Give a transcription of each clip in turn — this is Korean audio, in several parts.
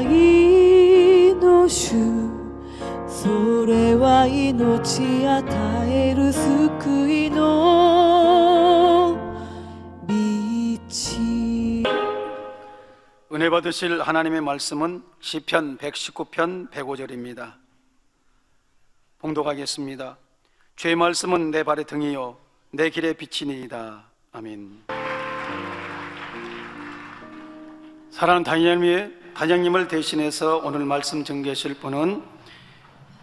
愛の主、それは命与える救いの道。 은혜 받으실 하나님의 말씀은 시편 119편 105절입니다. 봉독하겠습니다. 주의 말씀은 내 발의 등이요 내 길의 빛이니이다. 아멘. 사랑하는 단장님을 대신해서 오늘 말씀 전개하실 분은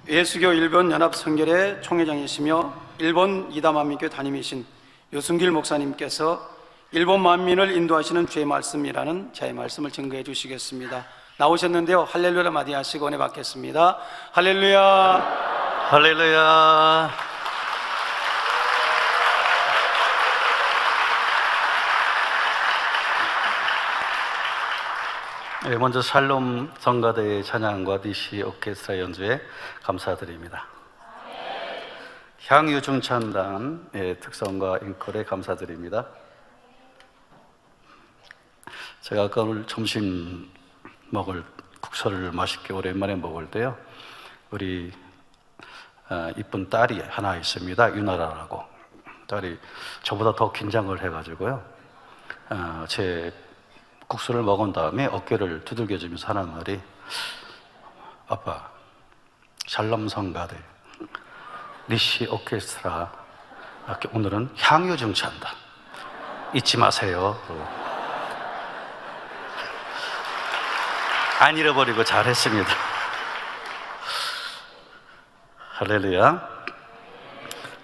예수교 일본 연합성결의 총회장이시며 일본 이다만민교회 담임이신 유승길 목사님께서 일본 만민을 인도하시는 주의 말씀이라는 제 말씀을 증거해 주시겠습니다. 나오셨는데요, 할렐루야 마디 하시고 은혜 받겠습니다. 할렐루야. 할렐루야. 먼저 샬롬 성가대의 찬양과 DC 오케스트라 연주에 감사드립니다. 향유중찬단의 특성과 앵콜에 감사드립니다. 제가 아까 오늘 점심 먹을 국수를 맛있게 오랜만에 먹을 때요, 우리 이쁜 딸이 하나 있습니다. 유나라라고. 딸이 저보다 더 긴장을 해가지고요, 제 국수를 먹은 다음에 어깨를 두들겨주면서 하는 말이, 아빠, 샬롬 성가대 리시 오케스트라 오늘은 향유중찬다, 잊지 마세요. 안 잃어버리고 잘했습니다. 할렐루야.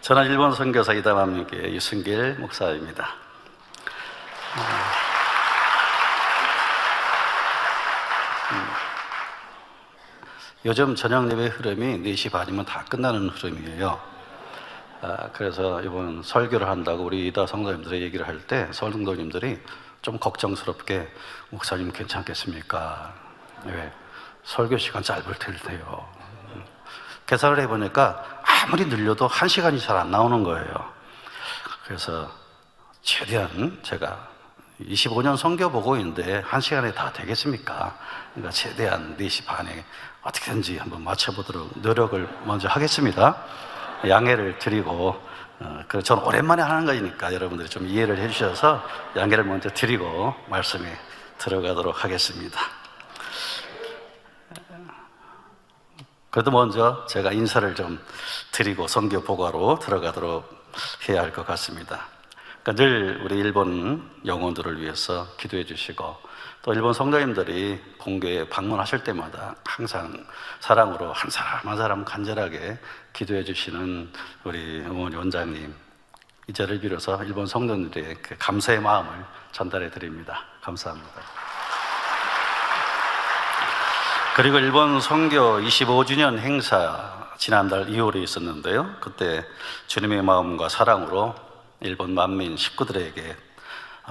저는 일본 선교사 이다만민교회 유승길 목사입니다. 요즘 저녁 예배 흐름이 4시 반이면 다 끝나는 흐름이에요. 그래서 이번 설교를 한다고 우리 이다 성도님들의 얘기를 할 때 성도님들이 좀 걱정스럽게, 목사님 괜찮겠습니까? 왜? 설교 시간 짧을 텐데요. 계산을 해보니까 아무리 늘려도 1시간이 잘 안 나오는 거예요. 그래서 최대한 제가 25년 선교 보고 있는데 1시간에 다 되겠습니까? 그러니까 최대한 4시 반에 어떻게든지 한번 맞춰보도록 노력을 먼저 하겠습니다. 양해를 드리고, 저는 오랜만에 하는 거니까 여러분들이 좀 이해를 해주셔서 양해를 먼저 드리고 말씀에 들어가도록 하겠습니다. 그래도 먼저 제가 인사를 좀 드리고 선교 보고로 들어가도록 해야 할 것 같습니다. 그러니까 늘 우리 일본 영혼들을 위해서 기도해 주시고, 또 일본 성도님들이 본교에 방문하실 때마다 항상 사랑으로 한 사람 한 사람 간절하게 기도해 주시는 우리 어머니 원장님, 이 자리를 빌어서 일본 성도님들의 그 감사의 마음을 전달해 드립니다. 감사합니다. 그리고 일본 선교 25주년 행사 지난달 2월에 있었는데요, 그때 주님의 마음과 사랑으로 일본 만민 식구들에게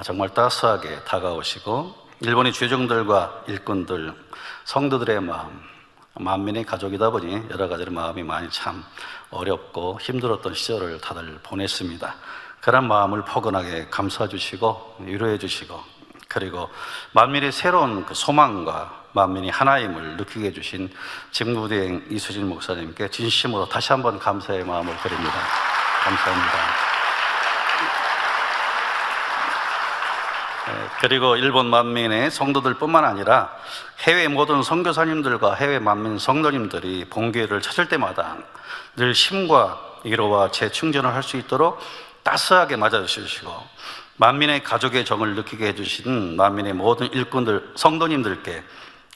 정말 따스하게 다가오시고, 일본의 죄종들과 일꾼들, 성도들의 마음, 만민의 가족이다 보니 여러 가지 마음이 많이 참 어렵고 힘들었던 시절을 다들 보냈습니다. 그런 마음을 포근하게 감싸 주시고 위로해 주시고, 그리고 만민의 새로운 그 소망과 만민이 하나임을 느끼게 해주신 직무대행 이수진 목사님께 진심으로 다시 한번 감사의 마음을 드립니다. 감사합니다. 그리고 일본 만민의 성도들뿐만 아니라 해외 모든 선교사님들과 해외 만민 성도님들이 본교회를 찾을 때마다 늘 힘과 위로와 재충전을 할 수 있도록 따스하게 맞아주시고, 만민의 가족의 정을 느끼게 해주신 만민의 모든 일꾼들, 성도님들께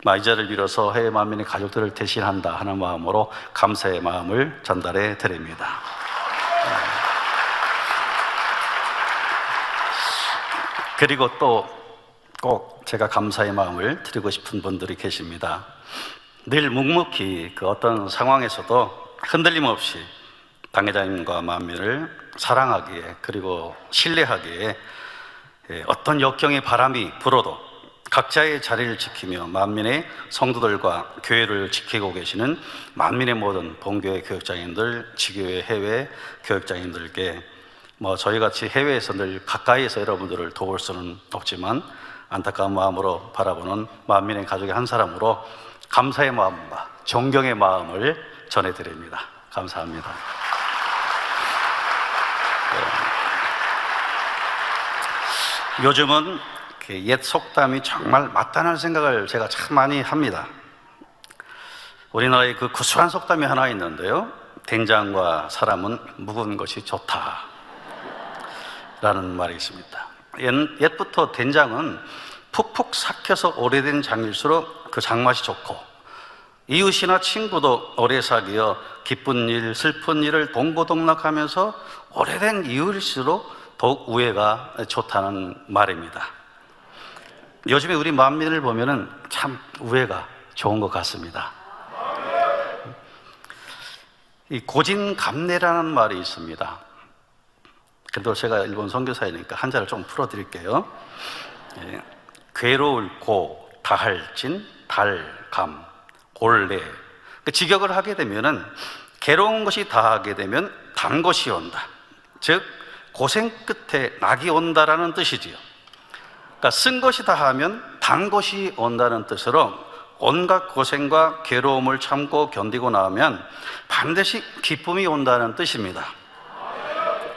이 자리를 빌어서 해외 만민의 가족들을 대신한다 하는 마음으로 감사의 마음을 전달해 드립니다. 그리고 또 꼭 제가 감사의 마음을 드리고 싶은 분들이 계십니다. 늘 묵묵히 그 어떤 상황에서도 흔들림 없이 당회장님과 만민을 사랑하기에, 그리고 신뢰하기에 어떤 역경의 바람이 불어도 각자의 자리를 지키며 만민의 성도들과 교회를 지키고 계시는 만민의 모든 본교회 교육장님들, 지교회 해외 교육장님들께 저희같이 해외에서 늘 가까이에서 여러분들을 도울 수는 없지만 안타까운 마음으로 바라보는 만민의 가족의 한 사람으로 감사의 마음과 존경의 마음을 전해드립니다. 감사합니다. 요즘은 옛 속담이 정말 맞다는 생각을 제가 참 많이 합니다. 우리나라에 그 구수한 속담이 하나 있는데요, 된장과 사람은 묵은 것이 좋다 라는 말이 있습니다. 옛부터 된장은 푹푹 삭혀서 오래된 장일수록 그 장맛이 좋고, 이웃이나 친구도 오래 사귀어 기쁜 일, 슬픈 일을 동고동락하면서 오래된 이웃일수록 더욱 우애가 좋다는 말입니다. 요즘에 우리 만민을 보면은 참 우애가 좋은 것 같습니다. 이 고진감래라는 말이 있습니다. 그래도 제가 일본 선교사이니까 한자를 좀 풀어드릴게요. 괴로울 고, 다할진, 달감, 골래. 직역을 하게 되면은 괴로운 것이 다하게 되면 단 것이 온다. 즉 고생 끝에 낙이 온다라는 뜻이지요. 그러니까 쓴 것이 다하면 단 것이 온다는 뜻으로 온갖 고생과 괴로움을 참고 견디고 나면 반드시 기쁨이 온다는 뜻입니다.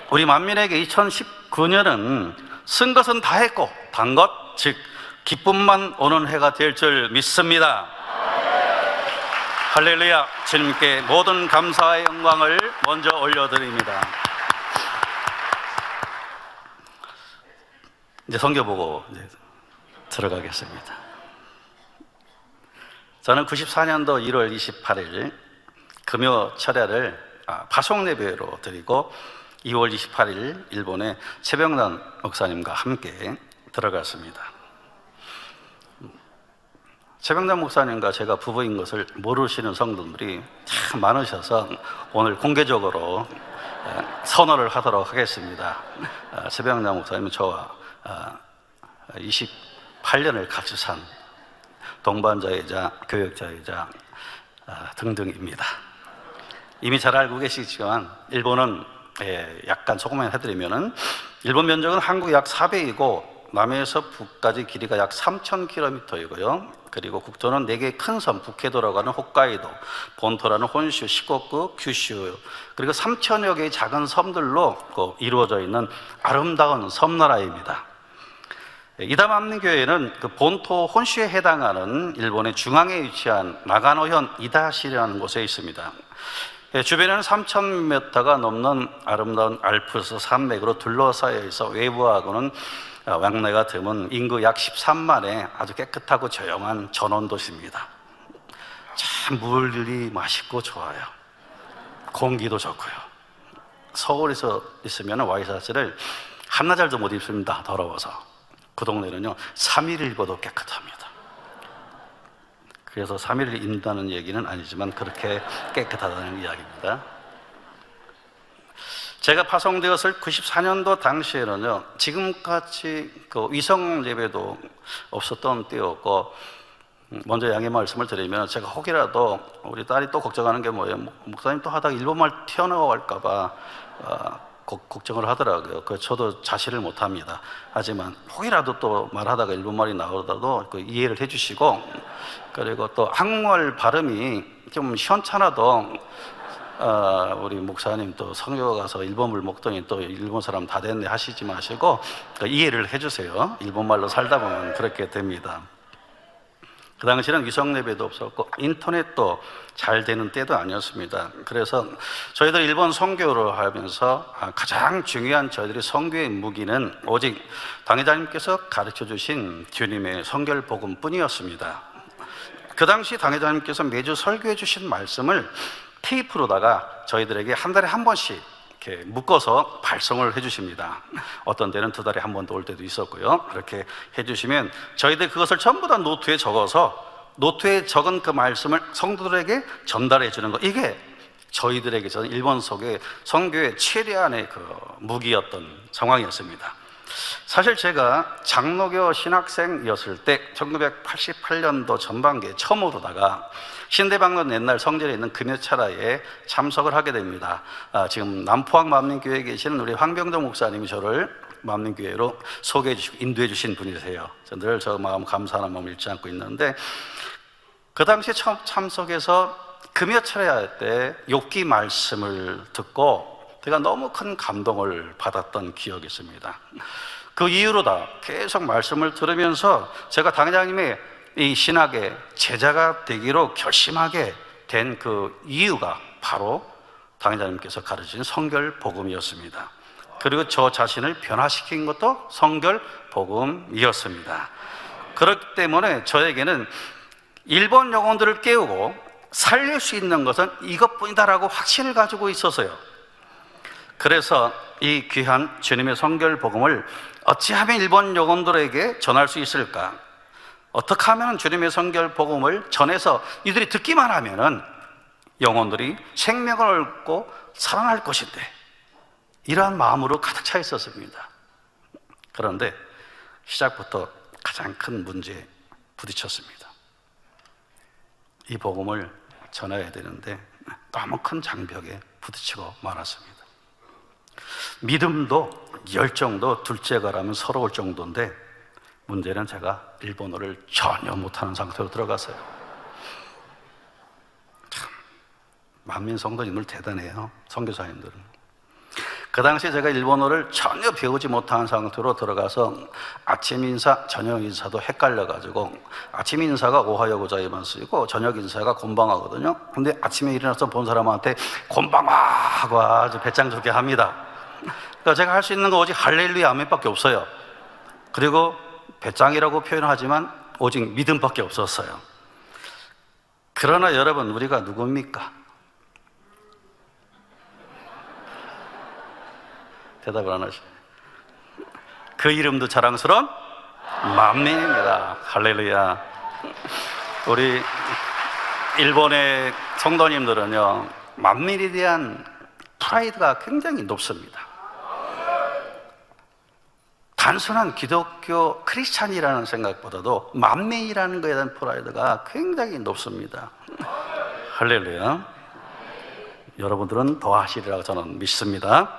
우리 만민에게 2019년은 쓴 것은 다 했고 단 것, 즉 기쁨만 오는 해가 될 줄 믿습니다. 할렐루야. 주님께 모든 감사의 영광을 먼저 올려드립니다. 이제 성경 보고 들어가겠습니다. 저는 94년도 1월 28일 금요 철야를 파송 예배로 드리고 2월 28일 일본의 최병단 목사님과 함께 들어갔습니다. 최병단 목사님과 제가 부부인 것을 모르시는 성도들이 참 많으셔서 오늘 공개적으로 선언을 하도록 하겠습니다. 최병단 목사님은 저와 28년을 같이 산 동반자이자 교역자이자 등등입니다. 이미 잘 알고 계시지만 일본은 약간 소금만 해드리면은 일본 면적은 한국 약 4배이고 남해에서 북까지 길이가 약 3,000km이고요. 그리고 국토는 4개의 큰 섬, 북해도라고 하는 홋카이도, 본토라는 혼슈, 시코쿠, 규슈, 그리고 3,000여 개의 작은 섬들로 이루어져 있는 아름다운 섬나라입니다. 이다만리교회는 그 본토 혼슈에 해당하는 일본의 중앙에 위치한 나가노현 이다시라는 곳에 있습니다. 주변에는 3,000m가 넘는 아름다운 알프스 산맥으로 둘러싸여 있어 외부하고는 왕래가 드문 인구 약 13만의 아주 깨끗하고 조용한 전원도시입니다. 참 물이 맛있고 좋아요. 공기도 좋고요. 서울에서 있으면 와이셔츠를 한나절도 못 입습니다. 더러워서. 그 동네는요 3일 입어도 깨끗합니다. 그래서 3일을 입는다는 얘기는 아니지만 그렇게 깨끗하다는 이야기입니다. 제가 파송되었을 94년도 당시에는요 지금같이 그 위성 예배도 없었던 때였고, 먼저 양해 말씀을 드리면 제가 혹이라도 우리 딸이 또 걱정하는 게 뭐예요? 목사님 또 하다가 일본말 튀어나갈까 봐 걱정을 하더라고요. 저도 자신을 못합니다. 하지만 혹이라도 또 말하다가 일본말이 나오더라도 이해를 해주시고, 그리고 또 한국말 발음이 좀 시원찮아도 우리 목사님 또 성교 가서 일본물 먹더니 또 일본 사람 다 됐네 하시지 마시고 이해를 해주세요. 일본말로 살다 보면 그렇게 됩니다. 그 당시에는 위성 예배도 없었고 인터넷도 잘 되는 때도 아니었습니다. 그래서 저희들 일본 선교를 하면서 가장 중요한 저희들이 선교의 무기는 오직 당회장님께서 가르쳐 주신 주님의 성결 복음뿐이었습니다. 그 당시 당회장님께서 매주 설교해 주신 말씀을 테이프로다가 저희들에게 한 달에 한 번씩 이렇게 묶어서 발송을 해주십니다. 어떤 데는 2달에 한 번도 올 때도 있었고요. 그렇게 해주시면 저희들 그것을 전부 다 노트에 적어서 노트에 적은 그 말씀을 성도들에게 전달해 주는 것, 이게 저희들에게서는 일본 속의 선교의 최대한의 그 무기였던 상황이었습니다. 사실 제가 장로교 신학생이었을 때 1988년도 전반기에 처음으로다가 신대방론 옛날 성전에 있는 금요철야에 참석을 하게 됩니다. 지금 남포항 만민교회에 계시는 우리 황병정 목사님이 저를 만민교회로 소개해 주시고 인도해 주신 분이세요. 늘 저 마음 감사하는 마음을 잃지 않고 있는데, 그 당시에 처음 참석해서 금요 철야 때 욥기 말씀을 듣고 제가 너무 큰 감동을 받았던 기억이 있습니다. 그 이후로다 계속 말씀을 들으면서 제가 당회장님의 이 신학의 제자가 되기로 결심하게 된 그 이유가 바로 당회장님께서 가르친 성결 복음이었습니다. 그리고 저 자신을 변화시킨 것도 성결 복음이었습니다. 그렇기 때문에 저에게는 일본 영혼들을 깨우고 살릴 수 있는 것은 이것뿐이다라고 확신을 가지고 있었어요. 그래서 이 귀한 주님의 성결 복음을 어찌하면 일본 영혼들에게 전할 수 있을까? 어떻게 하면 주님의 성결 복음을 전해서 이들이 듣기만 하면은 영혼들이 생명을 얻고 살아날 것인데, 이러한 마음으로 가득 차 있었습니다. 그런데 시작부터 가장 큰 문제에 부딪혔습니다. 이 복음을 전해야 되는데 너무 큰 장벽에 부딪히고 말았습니다. 믿음도 열정도 둘째가라면 서러울 정도인데, 문제는 제가 일본어를 전혀 못하는 상태로 들어갔어요. 참, 만민 성도님들 대단해요. 선교사님들은. 그 당시에 제가 일본어를 전혀 배우지 못한 상태로 들어가서 아침 인사, 저녁 인사도 헷갈려가지고, 아침 인사가 오하요 고자이만 쓰이고 저녁 인사가 곤방하거든요. 근데 아침에 일어나서 본 사람한테 곤방아 하고 아주 배짱 좋게 합니다. 그러니까 제가 할 수 있는 거 오직 할렐루야 아멘밖에 없어요. 그리고 배짱이라고 표현하지만 오직 믿음밖에 없었어요. 그러나 여러분, 우리가 누굽니까? 대답을 안 하시네. 그 이름도 자랑스러운 만민입니다. 할렐루야. 우리 일본의 성도님들은요, 만민에 대한 프라이드가 굉장히 높습니다. 단순한 기독교 크리스찬이라는 생각보다도 만민이라는 것에 대한 프라이드가 굉장히 높습니다. 할렐루야. 여러분들은 더 하시리라고 저는 믿습니다.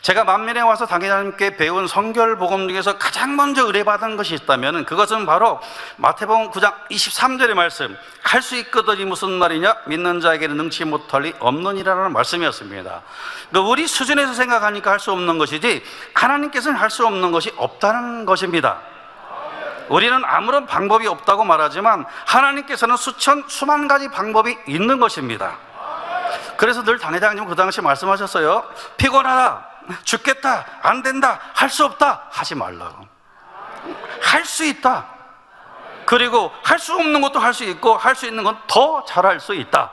제가 만민에 와서 당회장님께 배운 성결 복음 중에서 가장 먼저 의뢰받은 것이 있다면 그것은 바로 마태복음 9장 23절의 말씀, 할 수 있거든이 무슨 말이냐, 믿는 자에게는 능치 못할 리 없느니라는 말씀이었습니다. 그러니까 우리 수준에서 생각하니까 할 수 없는 것이지 하나님께서는 할 수 없는 것이 없다는 것입니다. 우리는 아무런 방법이 없다고 말하지만 하나님께서는 수만 가지 방법이 있는 것입니다. 그래서 늘 당회장님 그 당시 말씀하셨어요. 피곤하다, 죽겠다, 안 된다, 할 수 없다 하지 말라고. 할 수 있다. 그리고 할 수 없는 것도 할 수 있고 할 수 있는 건 더 잘할 수 있다.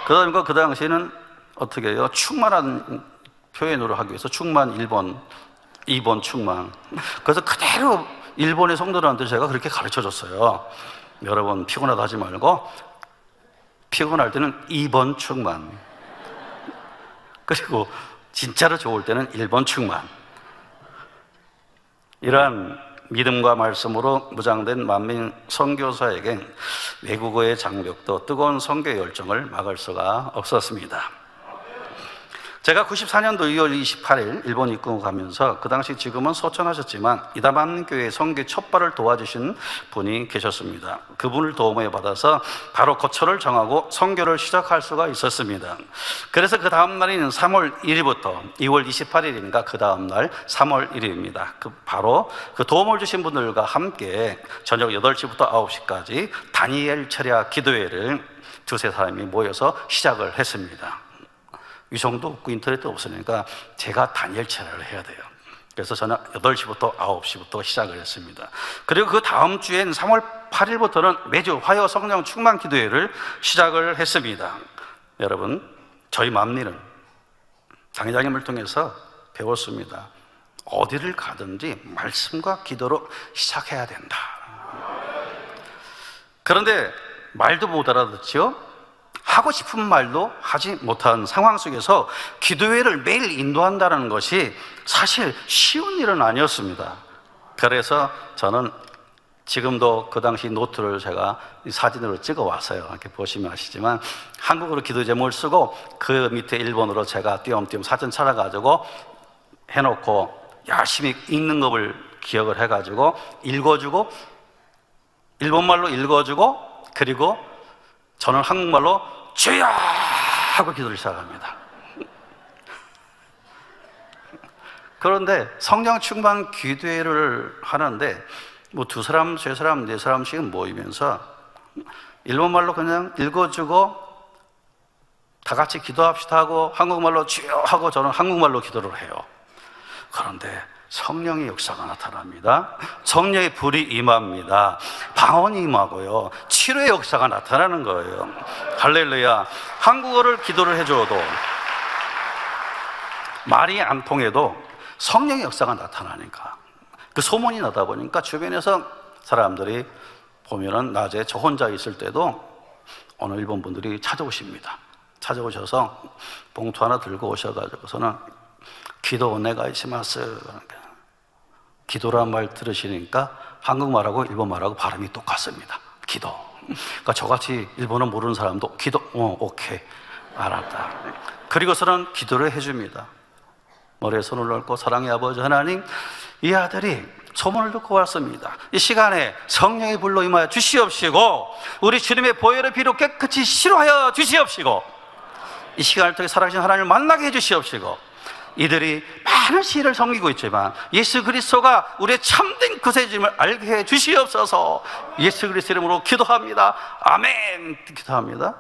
그러니까 그 당시에는 어떻게 해요? 충만한 표현으로 하기 위해서 충만 1번, 2번 충만. 그래서 그대로 일본의 성도들한테 제가 그렇게 가르쳐 줬어요. 여러분, 피곤하다 하지 말고 피곤할 때는 2번 충만, 그리고 진짜로 좋을 때는 1번 충만. 이러한 믿음과 말씀으로 무장된 만민 선교사에겐 외국어의 장벽도 뜨거운 선교 열정을 막을 수가 없었습니다. 제가 94년도 2월 28일 일본 입국 가면서, 그 당시 지금은 소천하셨지만 이다만교회 선교 첫발을 도와주신 분이 계셨습니다. 그분을 도움을 받아서 바로 거처를 정하고 선교를 시작할 수가 있었습니다. 그래서 그 다음 날인 3월 1일부터 2월 28일인가 그 다음 날 3월 1일입니다. 바로 그 도움을 주신 분들과 함께 저녁 8시부터 9시까지 다니엘 철야 기도회를 두세 사람이 모여서 시작을 했습니다. 위성도 없고 인터넷도 없으니까 제가 다니엘 철야를 해야 돼요. 그래서 저는 8시부터 9시부터 시작을 했습니다. 그리고 그 다음 주엔 3월 8일부터는 매주 화요 성령 충만 기도회를 시작을 했습니다. 여러분, 저희 만민은 당회장님을 통해서 배웠습니다. 어디를 가든지 말씀과 기도로 시작해야 된다. 그런데 말도 못 알아듣죠? 하고 싶은 말도 하지 못한 상황 속에서 기도회를 매일 인도한다는 것이 사실 쉬운 일은 아니었습니다. 그래서 저는 지금도 그 당시 노트를 제가 사진으로 찍어 왔어요. 이렇게 보시면 아시지만 한국어로 기도 제목을 쓰고 그 밑에 일본어로 제가 띄엄띄엄 사진 찾아가지고 해놓고 열심히 읽는 법을 기억을 해가지고 읽어주고, 일본말로 읽어주고, 그리고 저는 한국말로 주여 하고 기도를 시작합니다. 그런데 성령 충만 기도회를 하는데 뭐 2사람, 3사람, 4사람씩 모이면서 일본말로 그냥 읽어주고 다 같이 기도합시다 하고 한국말로 주여 하고 저는 한국말로 기도를 해요. 그런데 성령의 역사가 나타납니다. 성령의 불이 임합니다. 방언이 임하고요. 치료의 역사가 나타나는 거예요. 할렐루야. 한국어를 기도를 해줘도 말이 안 통해도 성령의 역사가 나타나니까, 그 소문이 나다 보니까 주변에서 사람들이 보면은 낮에 저 혼자 있을 때도 어느 일본 분들이 찾아오십니다. 찾아오셔서 봉투 하나 들고 오셔가지고서는 기도 오네가 이시마스, 기도란 말 들으시니까 한국말하고 일본말하고 발음이 똑같습니다. 기도. 그러니까 저같이 일본어 모르는 사람도 기도, 오케이, 알았다. 그리고서는 기도를 해줍니다. 머리에 손을 얹고 사랑의 아버지 하나님, 이 아들이 소문을 듣고 왔습니다. 이 시간에 성령의 불로 임하여 주시옵시고 우리 주님의 보혈의 피로 깨끗이 실어하여 주시옵시고 이 시간을 통해 살아계신 하나님을 만나게 해주시옵시고, 이들이 많은 시를 섬기고 있지만 예수 그리스도가 우리의 참된 구세주임을 알게 해 주시옵소서. 예수 그리스도 이름으로 기도합니다. 아멘. 기도합니다.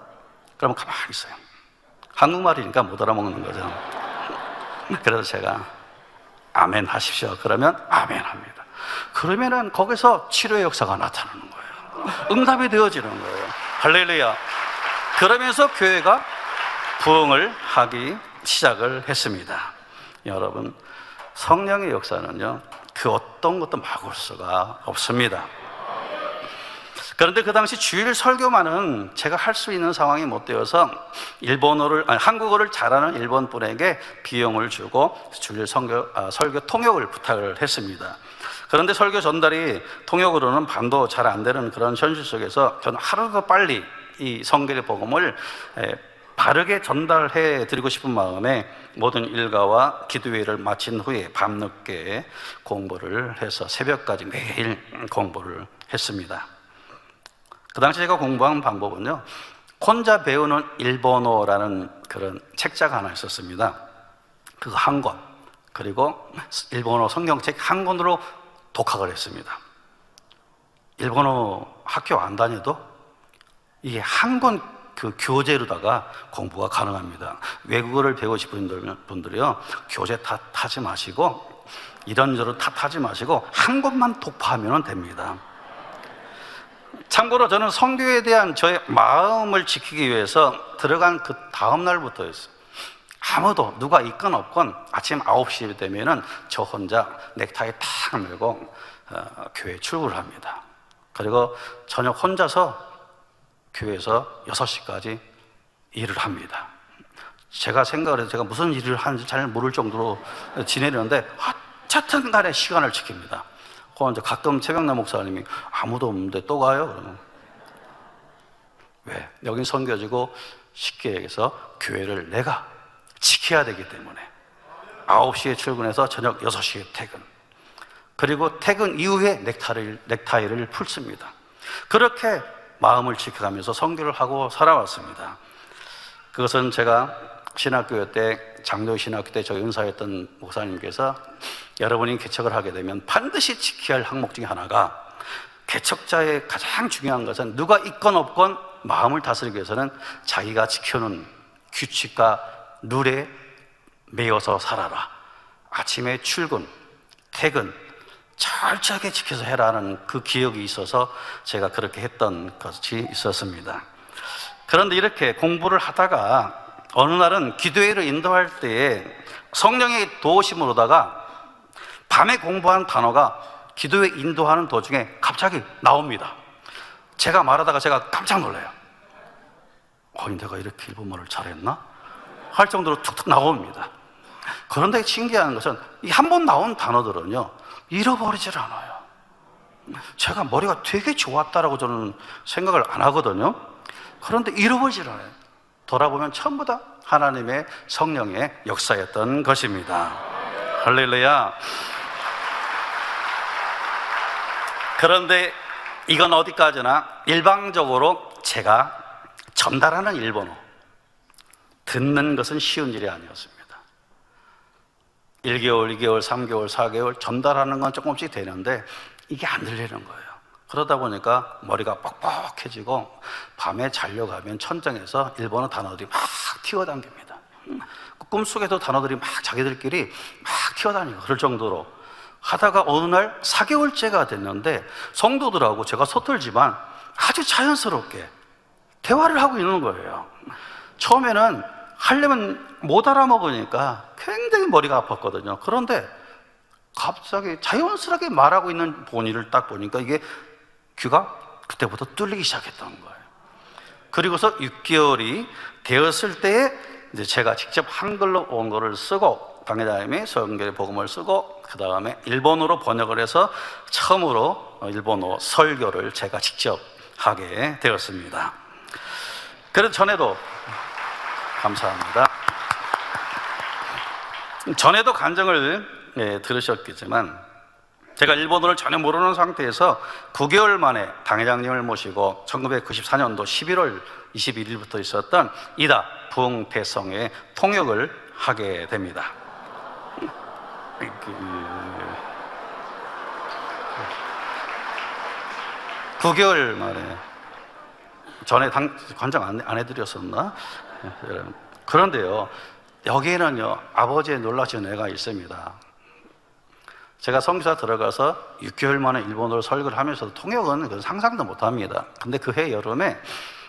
그러면 가만히 있어요. 한국말이니까 못 알아먹는 거죠. 그래서 제가 아멘 하십시오. 그러면 아멘 합니다. 그러면은 거기서 치료의 역사가 나타나는 거예요. 응답이 되어지는 거예요. 할렐루야. 그러면서 교회가 부흥을 하기 시작을 했습니다. 여러분, 성령의 역사는요, 그 어떤 것도 막을 수가 없습니다. 그런데 그 당시 주일 설교만은 제가 할 수 있는 상황이 못 되어서 한국어를 잘하는 일본 분에게 비용을 주고 주일 설교 통역을 부탁을 했습니다. 그런데 설교 전달이 통역으로는 반도 잘 안 되는 그런 현실 속에서 저는 하루 더 빨리 이 성경의 복음을 바르게 전달해 드리고 싶은 마음에 모든 일과와 기도회를 마친 후에 밤늦게 공부를 해서 새벽까지 매일 공부를 했습니다. 그 당시 제가 공부한 방법은요, 혼자 배우는 일본어라는 그런 책자가 하나 있었습니다. 그거 한 권, 그리고 일본어 성경책 한 권으로 독학을 했습니다. 일본어 학교 안 다녀도 이게 한 권 그 교재로다가 공부가 가능합니다. 외국어를 배우고 싶은 분들이요, 교재 탓하지 마시고 이런저런 탓하지 마시고 한 권만 독파하면 됩니다. 참고로 저는 선교에 대한 저의 마음을 지키기 위해서 들어간 그 다음 날부터였어요. 아무도 누가 있건 없건 아침 9시 되면은 저 혼자 넥타이 탁 메고 교회 출근을 합니다. 그리고 저녁 혼자서 교회에서 6시까지 일을 합니다. 제가 생각을 해서 제가 무슨 일을 하는지 잘 모를 정도로 지내려는데 어쨌든 간에 시간을 지킵니다. 혼자 가끔 최병남 목사님이 아무도 없는데 또 가요? 그러면 왜? 여긴 선교지고 쉽게 얘기해서 교회를 내가 지켜야 되기 때문에 9시에 출근해서 저녁 6시에 퇴근, 그리고 퇴근 이후에 넥타이를 풀습니다. 그렇게 마음을 지켜가면서 선교를 하고 살아왔습니다. 그것은 제가 신학교 때, 장로 신학교 때 저희 은사했던 목사님께서 여러분이 개척을 하게 되면 반드시 지켜야 할 항목 중에 하나가, 개척자의 가장 중요한 것은 누가 있건 없건 마음을 다스리기 위해서는 자기가 지켜놓은 규칙과 룰에 매여서 살아라. 아침에 출근, 퇴근 철저하게 지켜서 해라는 그 기억이 있어서 제가 그렇게 했던 것이 있었습니다. 그런데 이렇게 공부를 하다가 어느 날은 기도회를 인도할 때에 성령의 도우심으로다가 밤에 공부한 단어가 기도회 인도하는 도중에 갑자기 나옵니다. 제가 말하다가 제가 깜짝 놀라요. 내가 이렇게 일본말을 잘했나? 할 정도로 툭툭 나옵니다. 그런데 신기한 것은 이 한 번 나온 단어들은요, 잃어버리질 않아요. 제가 머리가 되게 좋았다라고 저는 생각을 안 하거든요. 그런데 잃어버리질 않아요. 돌아보면 전부 다 하나님의 성령의 역사였던 것입니다. 할렐루야. 그런데 이건 어디까지나 일방적으로 제가 전달하는 일본어, 듣는 것은 쉬운 일이 아니었습니다. 1개월, 2개월, 3개월, 4개월 전달하는 건 조금씩 되는데 이게 안 들리는 거예요. 그러다 보니까 머리가 뻑뻑해지고 밤에 자려고 하면 천장에서 일본어 단어들이 막 튀어당깁니다. 꿈속에도 단어들이 막 자기들끼리 막 튀어다니고 그럴 정도로 하다가 어느 날 4개월째가 됐는데 성도들하고 제가 서툴지만 아주 자연스럽게 대화를 하고 있는 거예요. 처음에는 하려면 못 알아먹으니까 굉장히 머리가 아팠거든요. 그런데 갑자기 자연스럽게 말하고 있는 본의를 딱 보니까 이게 귀가 그때부터 뚫리기 시작했던 거예요. 그리고서 6개월이 되었을 때에 이제 제가 직접 한글로 원고를 쓰고 당회장님이 성경의 복음을 쓰고 그 다음에 일본어로 번역을 해서 처음으로 일본어 설교를 제가 직접 하게 되었습니다. 그래서 전에도 감사합니다. 전에도 간증을 들으셨겠지만 제가 일본어를 전혀 모르는 상태에서 9개월 만에 당회장님을 모시고 1994년도 11월 21일부터 있었던 이다 부흥대성회 통역을 하게 됩니다. 9개월 만에 전에 관장 안 해드렸었나? 그런데요, 여기에는요 아버지의 놀라신 애가 있습니다. 제가 선교사 들어가서 6개월 만에 일본어를 설교를 하면서도 통역은 상상도 못합니다. 근데 그 해 여름에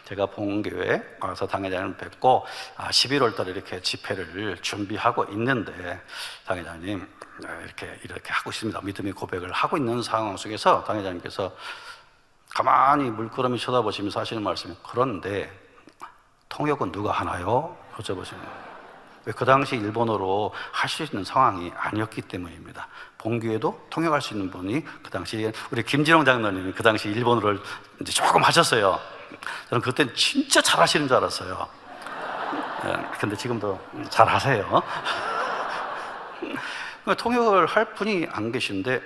제가 본교회 와서 당회장님을 뵙고 11월 달에 이렇게 집회를 준비하고 있는데 당회장님 이렇게 하고 있습니다. 믿음의 고백을 하고 있는 상황 속에서 당회장님께서 가만히 물끄러미 쳐다보시면서 하시는 말씀이 그런데 통역은 누가 하나요? 여쭤보시는 거예요. 왜 그 당시 일본어로 할 수 있는 상황이 아니었기 때문입니다. 본교회도 통역할 수 있는 분이 그 당시에 우리 김진홍 장로님이 그 당시 일본어를 이제 조금 하셨어요. 저는 그때는 진짜 잘하시는 줄 알았어요. 근데 지금도 잘하세요. 통역을 할 분이 안 계신데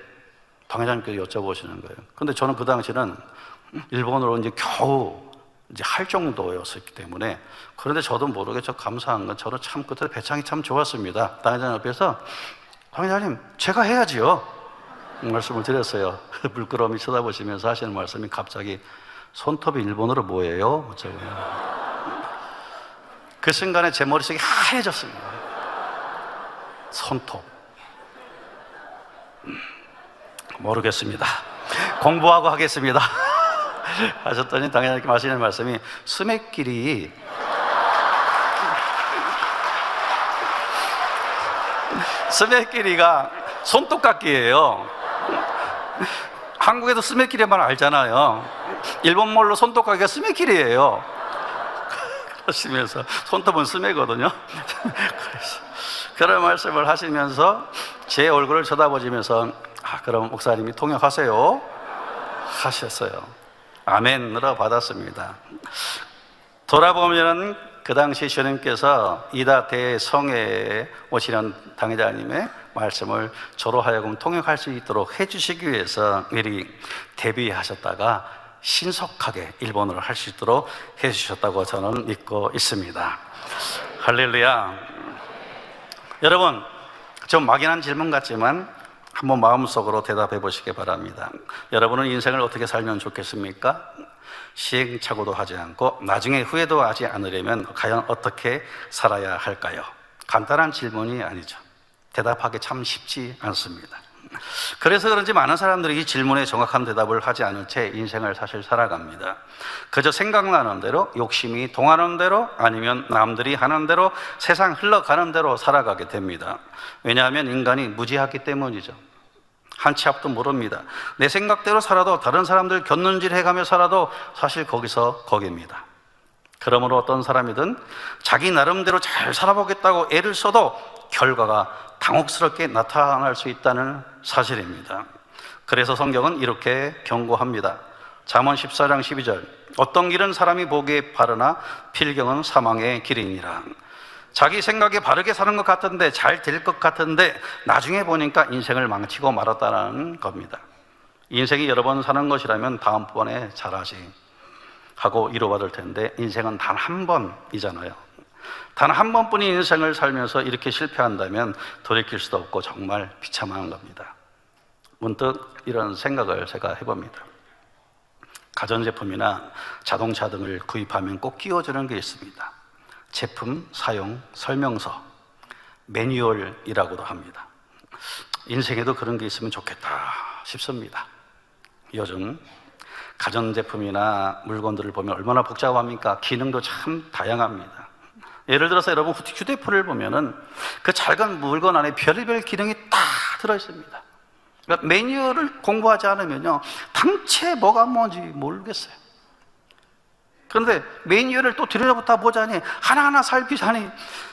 당회장님께서 여쭤보시는 거예요. 근데 저는 그 당시는 일본어로 이제 겨우 이제 할 정도였었기 때문에 그런데 저도 모르게 저 감사한 건 저는 참 그때 배짱이 참 좋았습니다. 당회장 옆에서 당회장님 제가 해야지요 말씀을 드렸어요. 물끄러미 쳐다보시면서 하시는 말씀이 갑자기 손톱이 일본어로 뭐예요? 그 순간에 제 머릿속이 하얘졌습니다. 손톱 모르겠습니다. 공부하고 하겠습니다. 하셨더니 당연히 하시는 말씀이 스매끼리 스매끼리가 손톱깎이예요. 한국에도 스매끼리 말 알잖아요. 일본말로 손톱깎이가 스매끼리예요. 그러시면서 손톱은 스매거든요. 그런 말씀을 하시면서 제 얼굴을 쳐다보시면서 그럼 목사님이 통역하세요 하셨어요. 아멘으로 받았습니다. 돌아보면 그 당시 주님께서 이다 대성회에 오시는 당회장님의 말씀을 저로 하여금 통역할 수 있도록 해주시기 위해서 미리 대비하셨다가 신속하게 일본어를 할 수 있도록 해주셨다고 저는 믿고 있습니다. 할렐루야. 여러분, 좀 막연한 질문 같지만 한번 마음속으로 대답해 보시기 바랍니다. 여러분은 인생을 어떻게 살면 좋겠습니까? 시행착오도 하지 않고 나중에 후회도 하지 않으려면 과연 어떻게 살아야 할까요? 간단한 질문이 아니죠. 대답하기 참 쉽지 않습니다. 그래서 그런지 많은 사람들이 이 질문에 정확한 대답을 하지 않은 채 인생을 사실 살아갑니다. 그저 생각나는 대로, 욕심이 동하는 대로, 아니면 남들이 하는 대로, 세상 흘러가는 대로 살아가게 됩니다. 왜냐하면 인간이 무지하기 때문이죠. 한 치 앞도 모릅니다. 내 생각대로 살아도 다른 사람들 곁눈질 해가며 살아도 사실 거기서 거기입니다. 그러므로 어떤 사람이든 자기 나름대로 잘 살아보겠다고 애를 써도 결과가 당혹스럽게 나타날 수 있다는 사실입니다. 그래서 성경은 이렇게 경고합니다. 잠언 14장 12절 어떤 길은 사람이 보기에 바르나 필경은 사망의 길이니라. 자기 생각에 바르게 사는 것 같은데, 잘 될 것 같은데 나중에 보니까 인생을 망치고 말았다는 겁니다. 인생이 여러 번 사는 것이라면 다음번에 잘하지 하고 위로받을 텐데, 인생은 단 한 번이잖아요. 단 한 번뿐인 인생을 살면서 이렇게 실패한다면 돌이킬 수도 없고 정말 비참한 겁니다. 문득 이런 생각을 제가 해봅니다. 가전제품이나 자동차 등을 구입하면 꼭 끼워주는 게 있습니다. 제품 사용 설명서, 매뉴얼이라고도 합니다. 인생에도 그런 게 있으면 좋겠다 싶습니다. 요즘 가전제품이나 물건들을 보면 얼마나 복잡합니까? 기능도 참 다양합니다. 예를 들어서 여러분 휴대폰을 보면은 그 작은 물건 안에 별의별 기능이 다 들어있습니다. 그러니까 매뉴얼을 공부하지 않으면요, 당체 뭐가 뭔지 모르겠어요. 그런데 매뉴얼을 또 들여다보다 보자니 하나하나 살피자니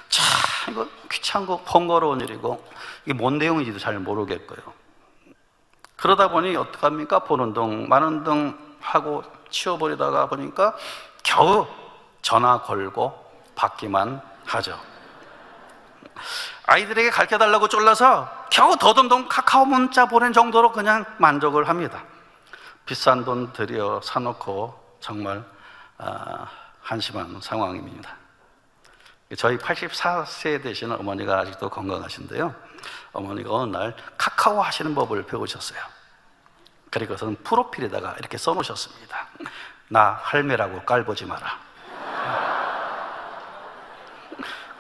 참 이거 귀찮고 번거로운 일이고 이게 뭔 내용인지도 잘 모르겠고요. 그러다 보니 어떡합니까? 보는 둥 마는 둥 하고 치워버리다가 보니까 겨우 전화 걸고 받기만 하죠. 아이들에게 가르쳐달라고 쫄라서 겨우 더듬동 카카오 문자 보낸 정도로 그냥 만족을 합니다. 비싼 돈 들여 사놓고 정말 한심한 상황입니다. 저희 84세 되시는 어머니가 아직도 건강하신데요, 어머니가 어느 날 카카오 하시는 법을 배우셨어요. 그리고서는 프로필에다가 이렇게 써놓으셨습니다. 나 할매라고 깔보지 마라.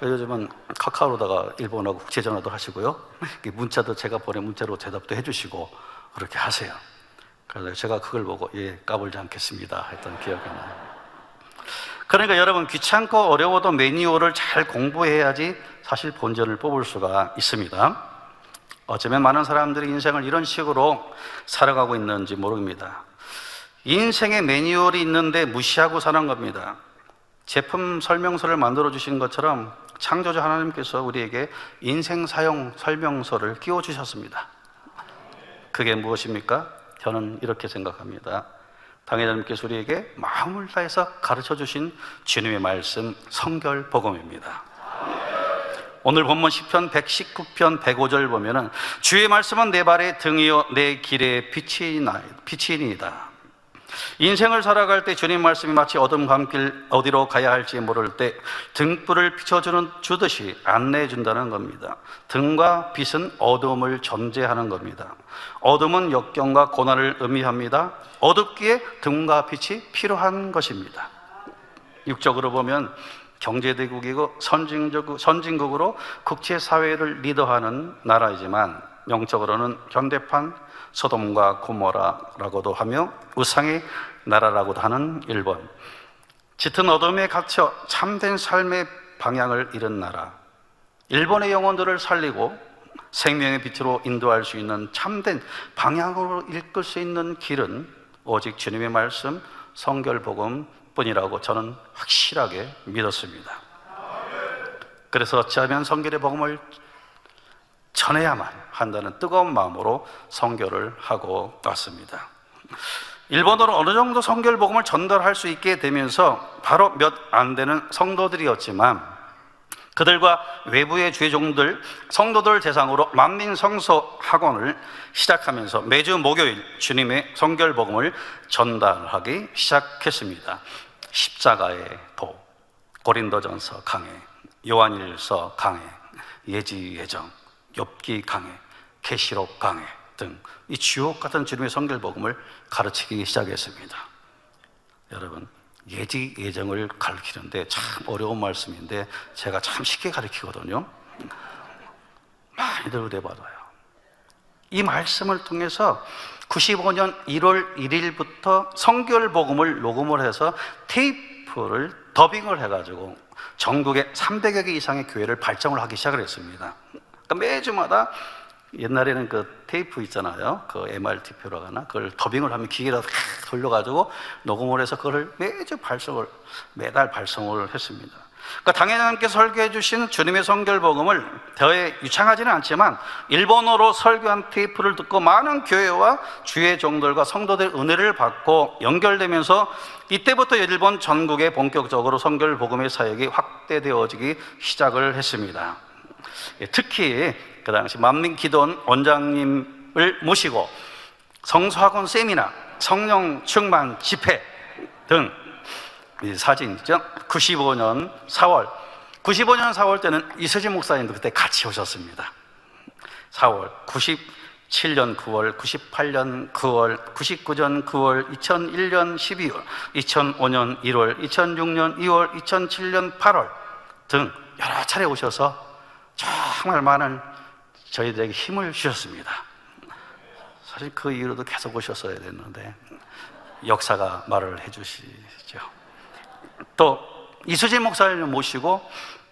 요즘은 카카오로다가 일본하고 국제전화도 하시고요, 문자도 제가 보낸 문자로 대답도 해주시고 그렇게 하세요. 그래서 제가 그걸 보고 예, 까불지 않겠습니다 했던 기억이 나요. 그러니까 여러분, 귀찮고 어려워도 매뉴얼을 잘 공부해야지 사실 본전을 뽑을 수가 있습니다. 어쩌면 많은 사람들이 인생을 이런 식으로 살아가고 있는지 모릅니다. 인생의 매뉴얼이 있는데 무시하고 사는 겁니다. 제품 설명서를 만들어 주신 것처럼 창조주 하나님께서 우리에게 인생 사용 설명서를 끼워 주셨습니다. 그게 무엇입니까? 저는 이렇게 생각합니다. 당회자님께서 우리에게 마음을 다해서 가르쳐 주신 주님의 말씀, 성결 복음입니다. 오늘 본문 시편 119편 105절 보면은 주의 말씀은 내 발의 등이요 내 길의 빛이니이다. 인생을 살아갈 때 주님 말씀이 마치 어둠 감길 어디로 가야 할지 모를 때 등불을 비춰주듯이 안내해 준다는 겁니다. 등과 빛은 어둠을 전제하는 겁니다. 어둠은 역경과 고난을 의미합니다. 어둡기에 등과 빛이 필요한 것입니다. 육적으로 보면 경제대국이고 선진국으로 국제사회를 리더하는 나라이지만 영적으로는 현대판 소돔과 고모라라고도 하며 우상의 나라라고도 하는 일본, 짙은 어둠에 갇혀 참된 삶의 방향을 잃은 나라. 일본의 영혼들을 살리고 생명의 빛으로 인도할 수 있는 참된 방향으로 이끌 수 있는 길은 오직 주님의 말씀, 성결복음 뿐이라고 저는 확실하게 믿었습니다. 그래서 어찌하면 성결의 복음을 전해야만 한다는 뜨거운 마음으로 선교를 하고 왔습니다. 일본어로 어느 정도 선결 복음을 전달할 수 있게 되면서 바로 몇 안 되는 성도들이었지만 그들과 외부의 죄종들, 성도들 대상으로 만민 성서 학원을 시작하면서 매주 목요일 주님의 선결 복음을 전달하기 시작했습니다. 십자가의 도, 고린도전서 강해, 요한일서 강해, 예지예정, 욥기 강해, 계시록 강해 등 이 주옥 같은 주님의 성결 복음을 가르치기 시작했습니다. 여러분, 예지예정을 가르치는데 참 어려운 말씀인데 제가 참 쉽게 가르치거든요. 많이들 은혜 받아요. 이 말씀을 통해서 95년 1월 1일부터 성결 복음을 녹음을 해서 테이프를 더빙을 해가지고 전국에 300여 개 이상의 교회를 발전을 하기 시작을 했습니다. 그러니까 매주마다 옛날에는 그 테이프 있잖아요. 그 MRT표라고 하나? 그걸 더빙을 하면 기계로 돌려가지고 녹음을 해서 그걸 매달 발송을 했습니다. 그러니까 당회장님께서 설교해 주신 주님의 성결복음을 대에 유창하지는 않지만 일본어로 설교한 테이프를 듣고 많은 교회와 주의 종들과 성도들 은혜를 받고 연결되면서 이때부터 일본 전국에 본격적으로 성결복음의 사역이 확대되어지기 시작을 했습니다. 특히 그 당시 만민기도원 원장님을 모시고 성수학원 세미나, 성령 충만 집회 등 사진이죠. 95년 4월 때는 이수진 목사님도 그때 같이 오셨습니다. 4월, 97년 9월, 98년 9월, 99년 9월, 2001년 12월, 2005년 1월, 2006년 2월, 2007년 8월 등 여러 차례 오셔서 정말 많은 저희들에게 힘을 주셨습니다. 사실 그 이후로도 계속 오셨어야 됐는데 역사가 말을 해주시죠. 또 이수진 목사님을 모시고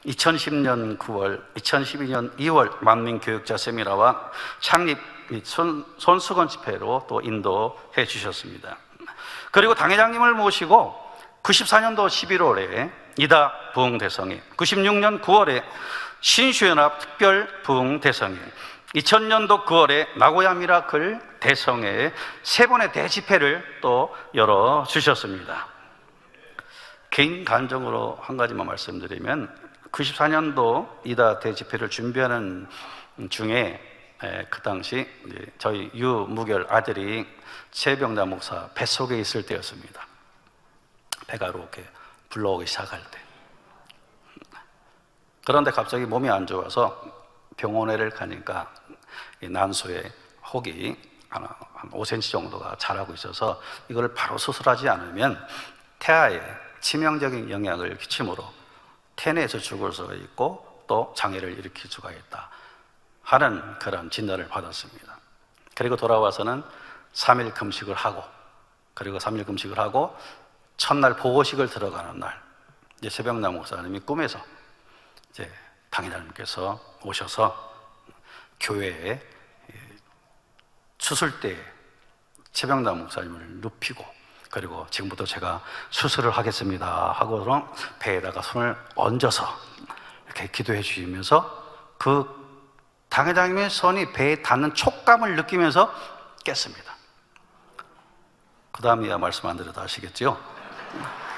2010년 9월, 2012년 2월 만민교육자 세미나와 창립 손수건 집회로 또 인도해 주셨습니다. 그리고 당회장님을 모시고 94년도 11월에 이다 부흥대성회, 96년 9월에 신주연합 특별 부흥대성회, 2000년도 9월에 나고야 미라클 대성회에 3번의 대집회를 또 열어주셨습니다. 개인 간증으로 한 가지만 말씀드리면 94년도 이다 대집회를 준비하는 중에 그 당시 저희 유무결 아들이 최병자 목사 뱃속에 있을 때였습니다. 배가 이렇게 불러오기 시작할 때. 그런데 갑자기 몸이 안 좋아서 병원에를 가니까 난소에 혹이 한 5cm 정도가 자라고 있어서 이걸 바로 수술하지 않으면 태아에 치명적인 영향을 끼치므로 태내에서 죽을 수가 있고 또 장애를 일으킬 수가 있다 하는 그런 진단을 받았습니다. 그리고 돌아와서는 3일 금식을 하고, 그리고 3일 금식을 하고 첫날 보고식을 들어가는 날 이제 최병남 목사님이 꿈에서 이제 당회장님께서 오셔서 교회에 수술 때 최병남 목사님을 눕히고, 그리고 지금부터 제가 수술을 하겠습니다 하고서 배에다가 손을 얹어서 이렇게 기도해 주시면서 그 당회장님의 손이 배에 닿는 촉감을 느끼면서 깼습니다. 그 다음이야 말씀 안 드려도 아시겠죠?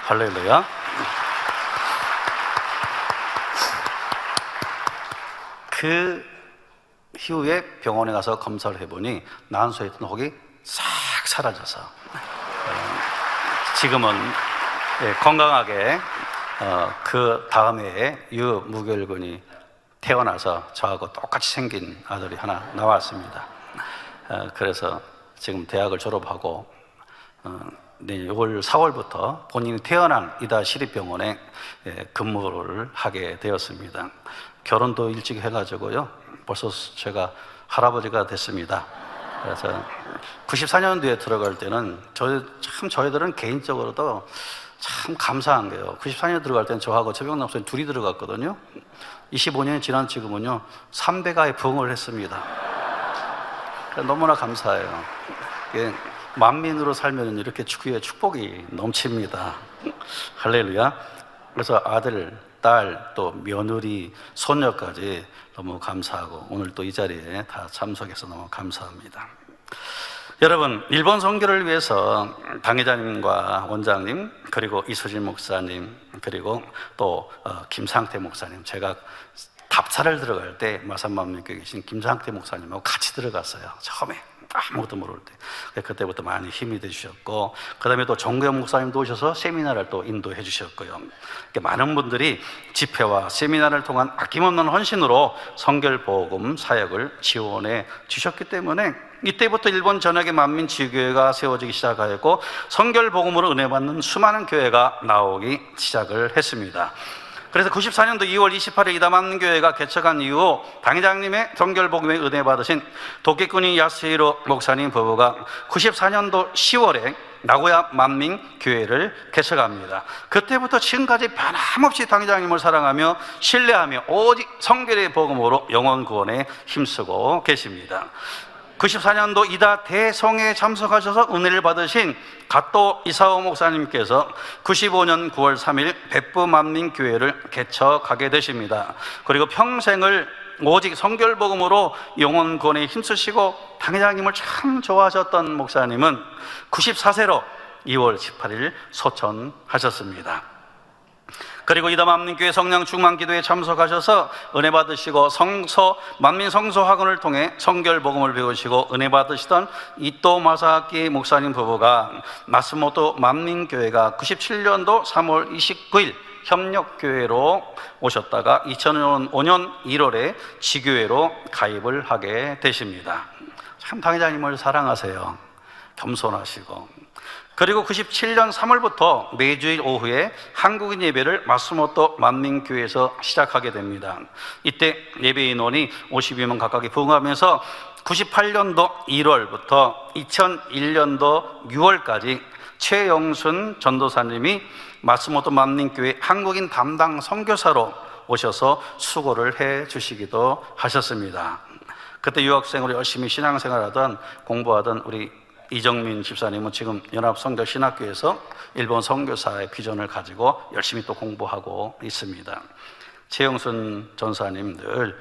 할렐루야. 그 이후에 병원에 가서 검사를 해보니 난소에 있던 혹이 싹 사라져서 지금은 건강하게 그 다음에 유무결군이 태어나서 저하고 똑같이 생긴 아들이 하나 나왔습니다. 그래서 지금 대학을 졸업하고 내년 6월 4월부터 본인이 태어난 이다 시립병원에 근무를 하게 되었습니다. 결혼도 일찍 해가지고요, 벌써 제가 할아버지가 됐습니다. 그래서 94년도에 들어갈 때는 저희들은 개인적으로도 참 감사한 게요, 94년에 들어갈 때는 저하고 최병남 목사님 둘이 들어갔거든요. 25년이 지난 지금은요 3배가의 부흥을 했습니다. 너무나 감사해요. 만민으로 살면 이렇게 주의 축복이 넘칩니다. 할렐루야. 그래서 아들, 딸, 또 며느리, 손녀까지 너무 감사하고 오늘 또 이 자리에 다 참석해서 너무 감사합니다. 여러분, 일본 선교를 위해서 당회장님과 원장님, 그리고 이수진 목사님, 그리고 또 김상태 목사님, 제가 답사를 들어갈 때 마산만민교에 계신 김상태 목사님하고 같이 들어갔어요. 처음에 아무것도 모를 때. 그때부터 많이 힘이 되주셨고, 그 다음에 또 정구영 목사님도 오셔서 세미나를 또 인도해 주셨고요. 많은 분들이 집회와 세미나를 통한 아낌없는 헌신으로 성결복음 사역을 지원해 주셨기 때문에 이때부터 일본 전역의 만민지교회가 세워지기 시작하였고, 성결복음으로 은혜받는 수많은 교회가 나오기 시작을 했습니다. 그래서 94년도 2월 28일 이다 만민교회가 개척한 이후 당회장님의 성결복음에 은혜 받으신 도끼꾼이 야스히로 목사님 부부가 94년도 10월에 나고야 만민교회를 개척합니다. 그때부터 지금까지 변함없이 당회장님을 사랑하며 신뢰하며 오직 성결의 복음으로 영혼 구원에 힘쓰고 계십니다. 94년도 이다 대성회에 참석하셔서 은혜를 받으신 갓도 이사오 목사님께서 95년 9월 3일 백부만민교회를 개척하게 되십니다. 그리고 평생을 오직 성결복음으로 영혼 구원에 힘쓰시고 당회장님을 참 좋아하셨던 목사님은 94세로 2월 18일 소천하셨습니다. 그리고 이다만민교회 성령 중만기도에 참석하셔서 은혜 받으시고 만민 성소학원을 통해 성결복음을 배우시고 은혜 받으시던 이토 마사키 목사님 부부가 마스모토 만민교회가 97년도 3월 29일 협력교회로 오셨다가 2005년 1월에 지교회로 가입을 하게 되십니다. 참 당회장님을 사랑하세요. 겸손하시고. 그리고 97년 3월부터 매주일 오후에 한국인 예배를 마스모토 만민교회에서 시작하게 됩니다. 이때 예배 인원이 52명 가까이 부응하면서 98년도 1월부터 2001년도 6월까지 최영순 전도사님이 마스모토 만민교회 한국인 담당 선교사로 오셔서 수고를 해 주시기도 하셨습니다. 그때 유학생으로 열심히 신앙생활하던 공부하던 우리 이정민 집사님은 지금 연합성결신학교에서 일본 선교사의 비전을 가지고 열심히 또 공부하고 있습니다. 최영순 전사님 늘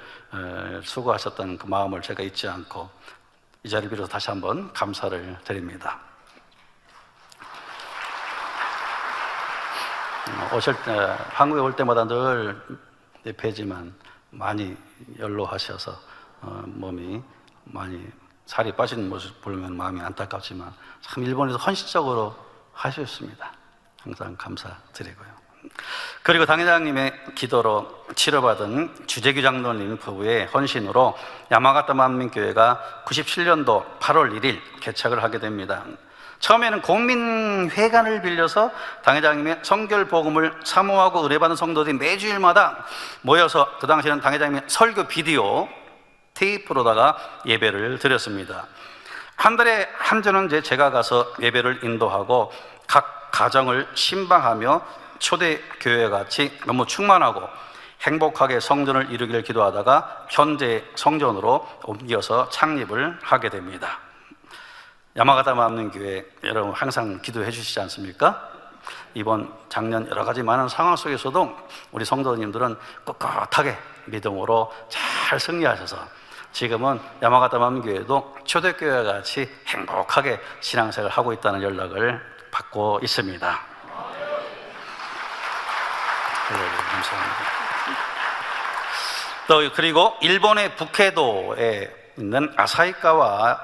수고하셨던 그 마음을 제가 잊지 않고 이 자리를 빌어서 다시 한번 감사를 드립니다. 한국에 올 때마다 늘 뵈지만 많이 연로하셔서 몸이 많이 살이 빠지는 모습 보면 마음이 안타깝지만 참 일본에서 헌신적으로 하셨습니다. 항상 감사드리고요. 그리고 당회장님의 기도로 치료받은 주재규 장로님 부부의 헌신으로 야마가타 만민교회가 97년도 8월 1일 개척을 하게 됩니다. 처음에는 공민회관을 빌려서 당회장님의 성결복음을 사모하고 의뢰받은 성도들이 매주일마다 모여서 그 당시에는 당회장님의 설교 비디오 테이프로다가 예배를 드렸습니다. 한 달에 한 주는 제가 가서 예배를 인도하고 각 가정을 신방하며 초대교회 같이 너무 충만하고 행복하게 성전을 이루기를 기도하다가 현재 성전으로 옮겨서 창립을 하게 됩니다. 야마가타 만민교회 여러분 항상 기도해 주시지 않습니까? 이번 작년 여러 가지 많은 상황 속에서도 우리 성도님들은 꿋꿋하게 믿음으로 잘 승리하셔서 지금은 야마가타 만민교회도 초대교회와 같이 행복하게 신앙생활을 하고 있다는 연락을 받고 있습니다. 감사합니다. 또 그리고 일본의 북해도에 있는 아사히카와의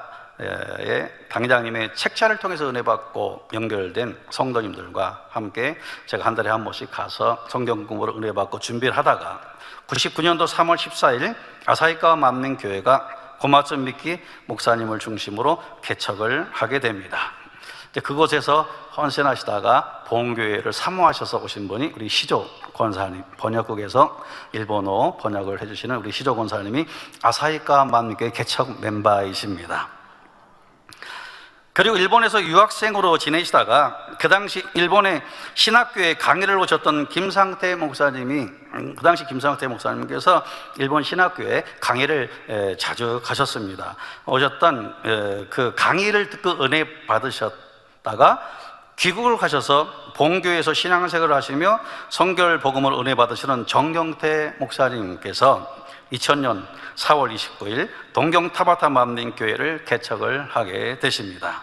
당회장님의 책자를 통해서 은혜 받고 연결된 성도님들과 함께 제가 한 달에 한 번씩 가서 성경 공부를 은혜 받고 준비를 하다가 99년도 3월 14일 아사히카와 만민교회가 고마츠 미키 목사님을 중심으로 개척을 하게 됩니다. 그곳에서 헌신하시다가 보험교회를 사모하셔서 오신 분이 우리 시조 권사님, 번역국에서 일본어 번역을 해주시는 우리 시조 권사님이 아사히카와 만민교회 개척 멤버이십니다. 그리고 일본에서 유학생으로 지내시다가 그 당시 일본의 신학교에 강의를 오셨던 김상태 목사님이 그 당시 김상태 목사님께서 일본 신학교에 강의를 자주 가셨습니다. 오셨던 그 강의를 듣고 은혜 받으셨다가 귀국을 가셔서 본교에서 신앙생활을 하시며 성결 복음을 은혜 받으시는 정경태 목사님께서 2000년 4월 29일 동경 타바타 만민교회를 개척을 하게 되십니다.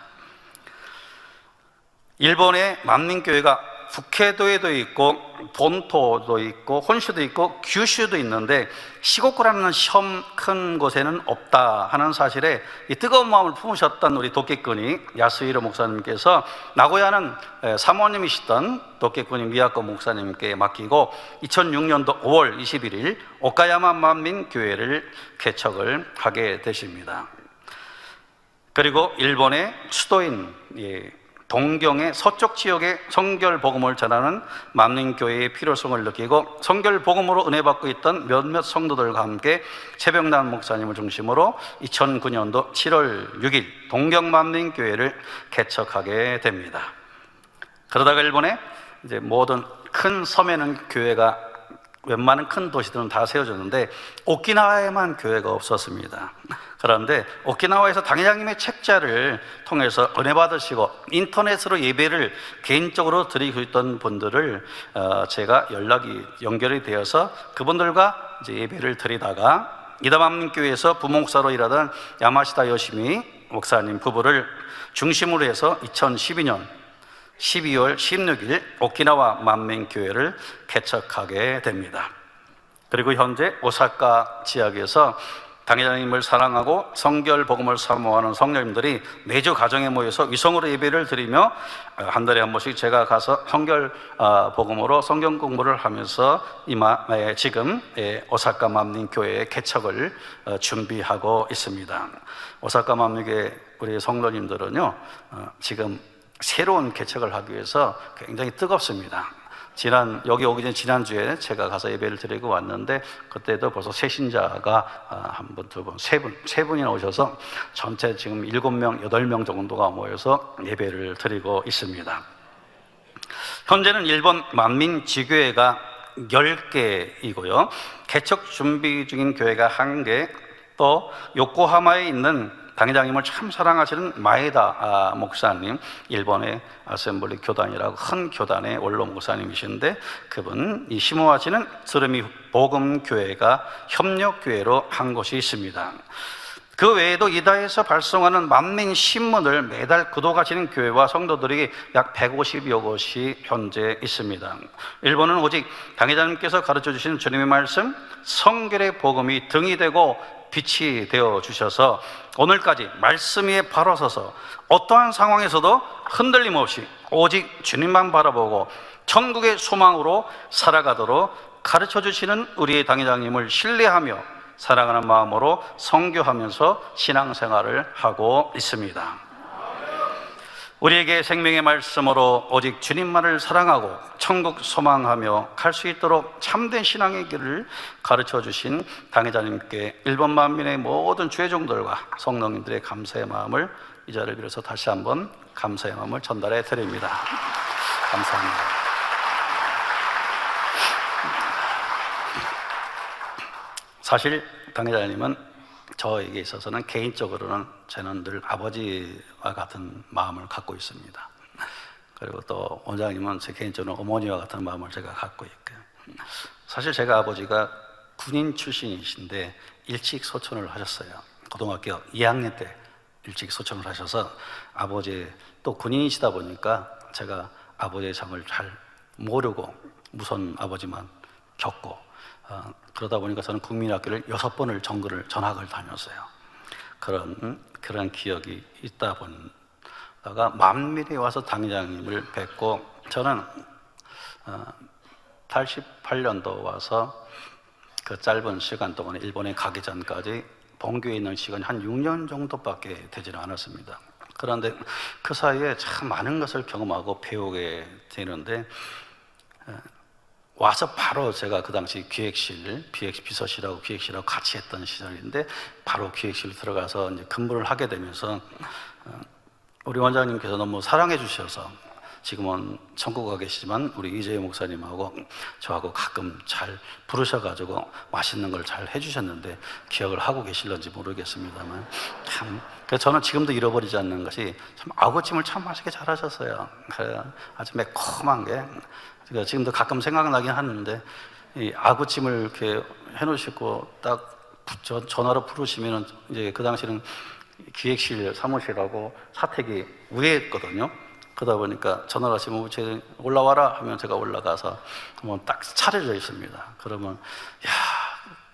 일본의 만민교회가 북해도에도 있고 본토도 있고 혼슈도 있고 규슈도 있는데 시고쿠라는 섬 큰 곳에는 없다 하는 사실에 이 뜨거운 마음을 품으셨던 우리 도끼꾼이 야스히로 목사님께서 나고야는 사모님이시던 도끼꾼이 미야코 목사님께 맡기고 2006년도 5월 21일 오카야마 만민교회를 개척을 하게 되십니다. 그리고 일본의 수도인 동경의 서쪽 지역에 성결 복음을 전하는 만민교회의 필요성을 느끼고 성결 복음으로 은혜 받고 있던 몇몇 성도들과 함께 최병남 목사님을 중심으로 2009년도 7월 6일 동경 만민교회를 개척하게 됩니다. 그러다가 일본에 이제 모든 큰 섬에는 교회가 웬만한 큰 도시들은 다 세워졌는데 오키나와에만 교회가 없었습니다. 그런데 오키나와에서 당회장님의 책자를 통해서 은혜 받으시고 인터넷으로 예배를 개인적으로 드리고 있던 분들을 제가 연결이 되어서 그분들과 이제 예배를 드리다가 이다맘교회에서 부목사로 일하던 야마시다 요시미 목사님 부부를 중심으로 해서 2012년 12월 16일 오키나와 만민교회를 개척하게 됩니다. 그리고 현재 오사카 지역에서 당회장님을 사랑하고 성결 복음을 사모하는 성령님들이 매주 가정에 모여서 위성으로 예배를 드리며 한 달에 한 번씩 제가 가서 성결 복음으로 성경 공부를 하면서 지금 오사카 만민교회의 개척을 준비하고 있습니다. 오사카 만민교회 우리 성도님들은요 지금 새로운 개척을 하기 위해서 굉장히 뜨겁습니다. 여기 오기 전 지난주에 제가 가서 예배를 드리고 왔는데 그때도 벌써 새 신자가 한 분, 두 분, 세 분이나 오셔서 전체 지금 7명, 8명 정도가 모여서 예배를 드리고 있습니다. 현재는 일본 만민지교회가 10개이고요. 개척 준비 중인 교회가 1개, 또 요코하마에 있는 당회장님을 참 사랑하시는 마에다 목사님, 일본의 아셈블리 교단이라고 큰 교단의 원로 목사님이신데 그분 이 시모아지는 스르미 복음교회가 협력교회로 한 곳이 있습니다. 그 외에도 이다에서 발송하는 만민신문을 매달 구독하시는 교회와 성도들이 약 150여 곳이 현재 있습니다. 일본은 오직 당회장님께서 가르쳐 주시는 주님의 말씀, 성결의 복음이 등이 되고 빛이 되어 주셔서 오늘까지 말씀 위에 바로 서서 어떠한 상황에서도 흔들림 없이 오직 주님만 바라보고 천국의 소망으로 살아가도록 가르쳐 주시는 우리의 당회장님을 신뢰하며 사랑하는 마음으로 선교하면서 신앙생활을 하고 있습니다. 우리에게 생명의 말씀으로 오직 주님만을 사랑하고 천국 소망하며 갈 수 있도록 참된 신앙의 길을 가르쳐 주신 당회장님께 일본 만민의 모든 주회종들과 성도님들의 감사의 마음을 이 자리를 빌어서 다시 한번 감사의 마음을 전달해 드립니다. 감사합니다. 사실 당회장님은 저에게 있어서는 개인적으로는 저는 늘 아버지와 같은 마음을 갖고 있습니다. 그리고 또 원장님은 제 개인적으로 어머니와 같은 마음을 제가 갖고 있고요. 사실 제가 아버지가 군인 출신이신데 일찍 소천을 하셨어요. 고등학교 2학년 때 일찍 소천을 하셔서 아버지 또 군인이시다 보니까 제가 아버지의 삶을 잘 모르고 무선 아버지만 겪고 그러다 보니까 저는 국민학교를 6번을 전학을 다녔어요. 그런 기억이 있다 보다가 만민이 와서 당회장님을 뵙고 저는 88년도 와서 그 짧은 시간 동안에 일본에 가기 전까지 본교에 있는 시간이 한 6년 정도밖에 되지는 않았습니다. 그런데 그 사이에 참 많은 것을 경험하고 배우게 되는데 와서 바로 제가 그 당시 비서실하고 기획실하고 같이 했던 시절인데 바로 기획실 들어가서 이제 근무를 하게 되면서 우리 원장님께서 너무 사랑해 주셔서 지금은 천국 가 계시지만 우리 이재희 목사님하고 저하고 가끔 잘 부르셔가지고 맛있는 걸 잘 해주셨는데 기억을 하고 계실런지 모르겠습니다만 참 그래서 저는 지금도 잃어버리지 않는 것이 참 아구찜을 참 맛있게 잘하셨어요. 아주 매콤한 게 지금도 가끔 생각나긴 하는데 이 아구찜을 이렇게 해놓으시고 딱 전화로 부르시면은 이제 그 당시는 기획실 사무실하고 사택이 위에 있거든요. 그러다 보니까 전화를 하시면 제가 올라와라 하면 제가 올라가서 한번 딱 차려져 있습니다. 그러면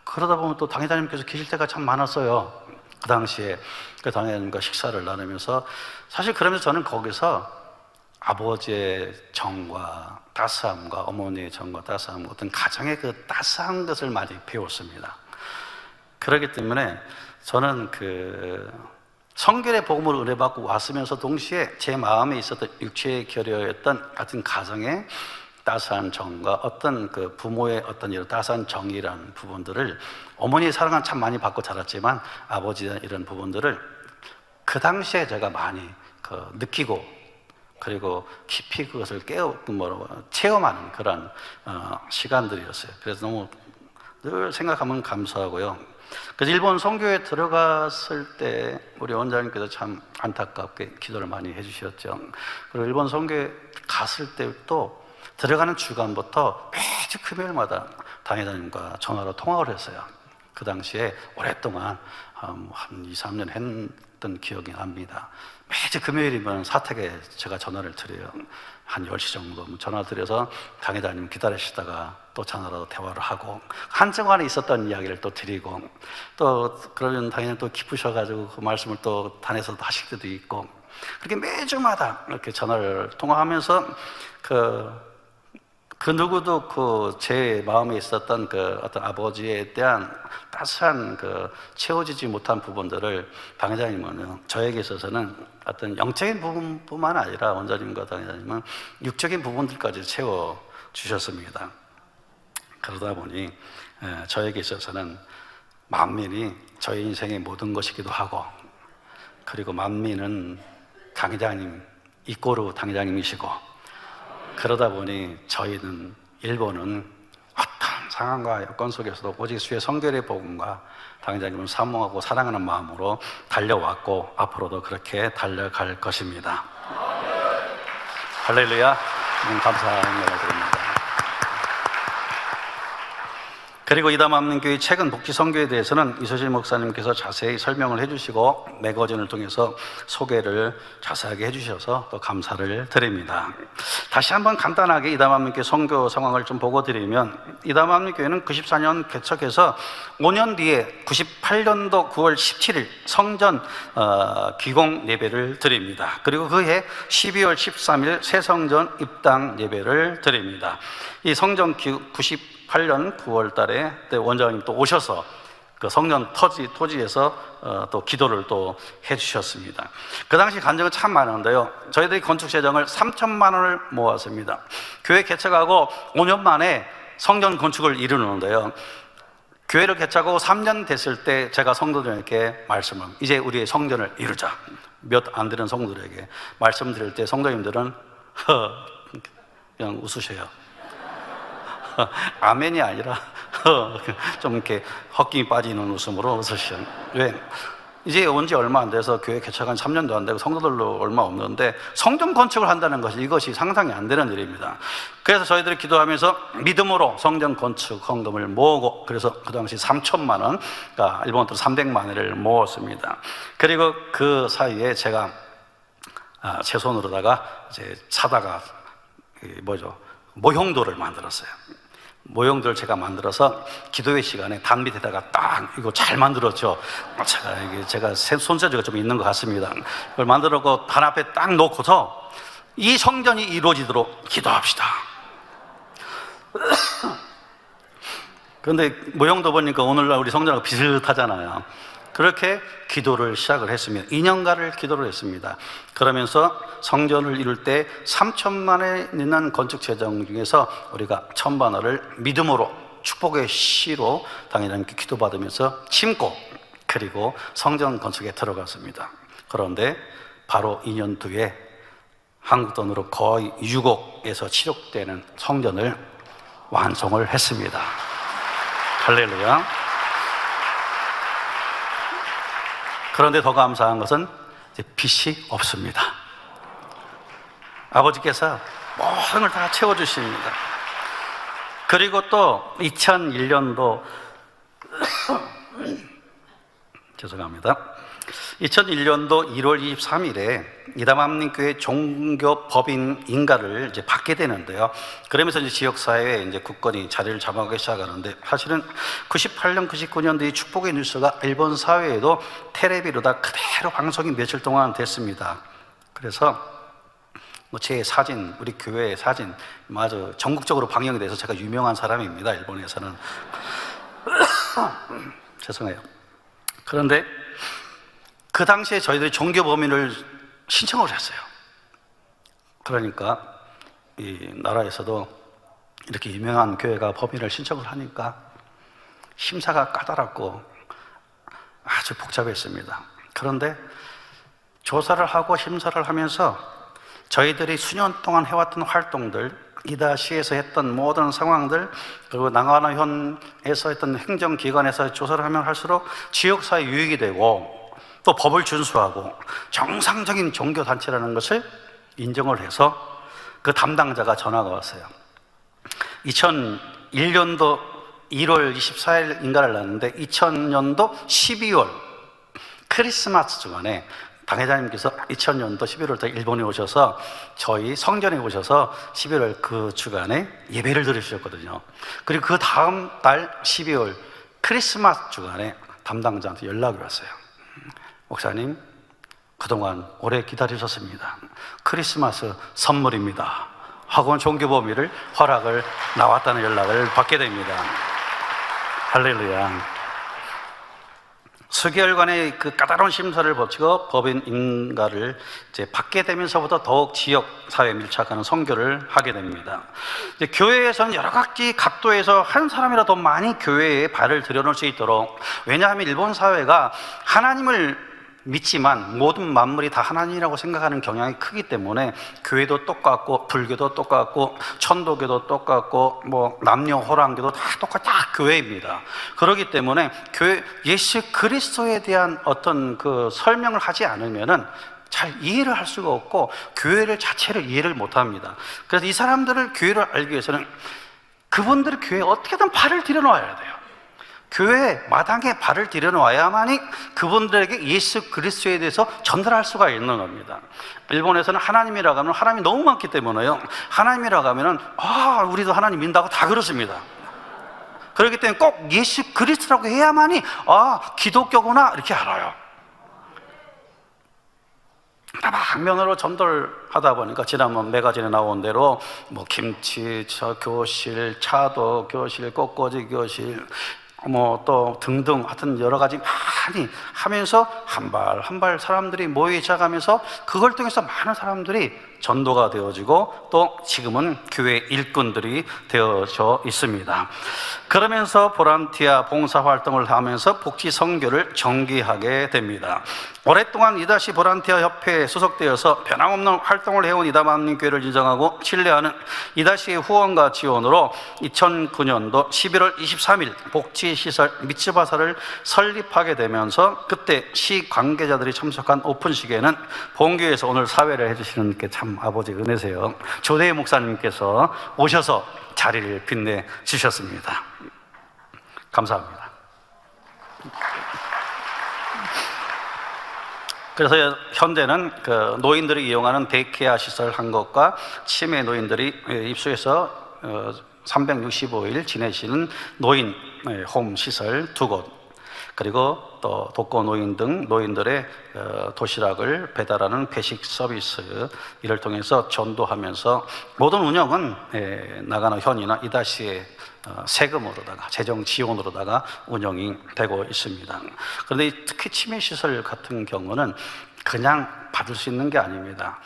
그러다 보면 또 당회장님께서 계실 때가 참 많았어요. 그 당시에 그 당회장님과 식사를 나누면서 사실 그러면서 저는 거기서 아버지의 정과 따스함과 어머니의 정과 따스함, 어떤 가정의 그 따스한 것을 많이 배웠습니다. 그렇기 때문에 저는 그 성결의 복음을 은혜받고 왔으면서 동시에 제 마음에 있었던 육체의 결여였던 같은 가정의 따스한 정과 어떤 그 부모의 어떤 이런 따스한 정이라는 부분들을 어머니의 사랑은 참 많이 받고 자랐지만 아버지의 이런 부분들을 그 당시에 제가 많이 느끼고 그리고 깊이 그것을 체험하는 그런 시간들이었어요. 그래서 너무 늘 생각하면 감사하고요. 그래서 일본 선교에 들어갔을 때 우리 원장님께서 참 안타깝게 기도를 많이 해주셨죠. 그리고 일본 선교에 갔을 때 또 들어가는 주간부터 매주 금요일마다 당회장님과 전화로 통화를 했어요. 그 당시에 오랫동안 한 2, 3년 했던 기억이 납니다. 매주 금요일이면 사택에 제가 전화를 드려요. 한 10시 정도 전화 드려서 당회장님 기다리시다가 또 전화로 대화를 하고 한정안에 있었던 이야기를 또 드리고 또 그러면 당연히 또 기쁘셔가지고 그 말씀을 또 단에서 하실 때도 있고 그렇게 매주마다 이렇게 전화를 통화하면서 그 누구도 그 제 마음에 있었던 그 어떤 아버지에 대한 따스한 그 채워지지 못한 부분들을 당회장님은 저에게 있어서는 어떤 영적인 부분뿐만 아니라 원장님과 당회장님은 육적인 부분들까지 채워 주셨습니다. 그러다 보니 저에게 있어서는 만민이 저의 인생의 모든 것이기도 하고 그리고 만민은 당회장님 이꼬르 당회장님이시고 그러다 보니 저희는 일본은 어떤 상황과 여건 속에서도 오직 주의 성결의 복음과 당회장님을 사모하고 사랑하는 마음으로 달려왔고 앞으로도 그렇게 달려갈 것입니다. 할렐루야. 감사한 영을 드립니다. 그리고 이다맘님교회 최근 복지 선교에 대해서는 이소실 목사님께서 자세히 설명을 해주시고 매거진을 통해서 소개를 자세하게 해주셔서 또 감사를 드립니다. 다시 한번 간단하게 이다맘님교회 선교 상황을 좀 보고 드리면 이다맘님교회는 94년 개척해서 5년 뒤에 98년도 9월 17일 성전 기공 예배를 드립니다. 그리고 그해 12월 13일 새성전 입당 예배를 드립니다. 이 성전 98년 9월 달에 원장님 또 오셔서 그 성전 토지에서 또 기도를 또 해주셨습니다. 그 당시 간증은 참 많은데요. 저희들이 건축 재정을 3천만 원을 모았습니다. 교회 개척하고 5년 만에 성전 건축을 이루는데요. 교회를 개척하고 3년 됐을 때 제가 성도들에게 말씀을 이제 우리의 성전을 이루자. 몇 안 되는 성도들에게 말씀드릴 때 성도님들은 그냥 웃으셔요. 아멘이 아니라 좀 이렇게 헛김이 빠지는 웃음으로 웃으시죠. 왜? 이제 온 지 얼마 안 돼서 교회 개척한 3년도 안 되고 성도들도 얼마 없는데 성전 건축을 한다는 것이 이것이 상상이 안 되는 일입니다. 그래서 저희들이 기도하면서 믿음으로 성전 건축 헌금을 모으고 그래서 그 당시 3천만 원, 그러니까 일본 돈 300만 원을 모았습니다. 그리고 그 사이에 제가 제 손으로다가 이제 사다가 모형돌을 만들었어요. 모형들을 제가 만들어서 기도회 시간에 단 밑에다가 딱 이거 잘 만들었죠. 제가 손재주가 좀 있는 것 같습니다. 그걸 만들었고 단 앞에 딱 놓고서 이 성전이 이루어지도록 기도합시다. 그런데 모형도 보니까 오늘날 우리 성전하고 비슷하잖아요. 그렇게 기도를 시작을 했습니다. 2년간을 기도를 했습니다. 그러면서 성전을 이룰 때 3천만 원에 있는 건축 재정 중에서 우리가 1,000만 원을 믿음으로 축복의 시로 당연히 기도받으면서 심고 그리고 성전 건축에 들어갔습니다. 그런데 바로 2년 뒤에 한국 돈으로 거의 6억에서 7억 되는 성전을 완성을 했습니다. 할렐루야. 그런데 더 감사한 것은 이제 빚이 없습니다. 아버지께서 모든 걸 다 채워주십니다. 그리고 또 2001년도 죄송합니다. 2001년도 1월 23일에 이다맘님교회 종교법인 인가를 이제 받게 되는데요. 그러면서 이제 지역사회에 이제 국권이 자리를 잡아가기 시작하는데 사실은 98년, 99년도 이 축복의 뉴스가 일본 사회에도 텔레비로다 그대로 방송이 며칠 동안 됐습니다. 그래서 제 사진, 우리 교회의 사진 아주 전국적으로 방영이 돼서 제가 유명한 사람입니다. 일본에서는. 죄송해요. 그런데 그 당시에 저희들이 종교법인을 신청을 했어요. 그러니까 이 나라에서도 이렇게 유명한 교회가 법인을 신청을 하니까 심사가 까다롭고 아주 복잡했습니다. 그런데 조사를 하고 심사를 하면서 저희들이 수년 동안 해왔던 활동들, 이다시에서 했던 모든 상황들, 그리고 나가나현에서 했던 행정기관에서 조사를 하면 할수록 지역사회 유익이 되고 또 법을 준수하고 정상적인 종교단체라는 것을 인정을 해서 그 담당자가 전화가 왔어요. 2001년도 1월 24일인가를 났는데 2000년도 12월 크리스마스 주간에 당회장님께서 2000년도 11월달 일본에 오셔서 저희 성전에 오셔서 11월 그 주간에 예배를 드리셨거든요. 그리고 그 다음 달 12월 크리스마스 주간에 담당자한테 연락이 왔어요. 목사님, 그동안 오래 기다리셨습니다. 크리스마스 선물입니다 하고 종교범위를 허락을 나왔다는 연락을 받게 됩니다. 할렐루야. 수개월간의 그 까다로운 심사를 거치고 법인 인가를 이제 받게 되면서부터 더욱 지역 사회에 밀착하는 선교를 하게 됩니다. 이제 교회에서는 여러 가지 각도에서 한 사람이라도 많이 교회에 발을 들여놓을 수 있도록, 왜냐하면 일본 사회가 하나님을 믿지만 모든 만물이 다 하나님이라고 생각하는 경향이 크기 때문에 교회도 똑같고 불교도 똑같고 천도교도 똑같고 뭐 남녀 호랑교도 다 교회입니다. 그렇기 때문에 교회 예수 그리스도에 대한 어떤 그 설명을 하지 않으면은 잘 이해를 할 수가 없고 교회를 자체를 이해를 못 합니다. 그래서 이 사람들을 교회를 알기 위해서는 그분들 교회에 어떻게든 발을 들여놓아야 돼요. 교회 마당에 발을 들여놓아야만이 그분들에게 예수 그리스도에 대해서 전달할 수가 있는 겁니다. 일본에서는 하나님이라고 하면 하나님이 너무 많기 때문에요, 하나님이라고 하면은 우리도 하나님 믿는다고 다 그렇습니다. 그렇기 때문에 꼭 예수 그리스도라고 해야만이 기독교구나 이렇게 알아요. 다방면으로 전달하다 보니까 지난번 매거진에 나온 대로 뭐 김치, 교실, 차도 교실, 꽃꽂이 교실, 뭐 또 등등 하여튼 여러 가지 많이 하면서 한 발 한 발 사람들이 모이기 시작하면서 그걸 통해서 많은 사람들이 전도가 되어지고 또 지금은 교회 일꾼들이 되어져 있습니다. 그러면서 보란티아 봉사활동을 하면서 복지 선교를 정기하게 됩니다. 오랫동안 이다시 보란티아 협회에 소속되어서 변함없는 활동을 해온 이다만님 교회를 인정하고 신뢰하는 이다시의 후원과 지원으로 2009년도 11월 23일 복지시설 미츠바사를 설립하게 되면서 그때 시 관계자들이 참석한 오픈식에는 본교에서 오늘 사회를 해주시는 게 참 아버지 은혜세요. 조대희 목사님께서 오셔서 자리를 빛내 주셨습니다. 감사합니다. 그래서 현재는 그 노인들이 이용하는 데이케어 시설 한 곳과 치매 노인들이 입소해서 365일 지내시는 노인 홈 시설 2곳, 그리고 또 독거노인 등 노인들의 도시락을 배달하는 배식 서비스, 이를 통해서 전도하면서 모든 운영은 나가노 현이나 이다시의 세금으로다가 재정 지원으로다가 운영이 되고 있습니다. 그런데 특히 치매시설 같은 경우는 그냥 받을 수 있는 게 아닙니다.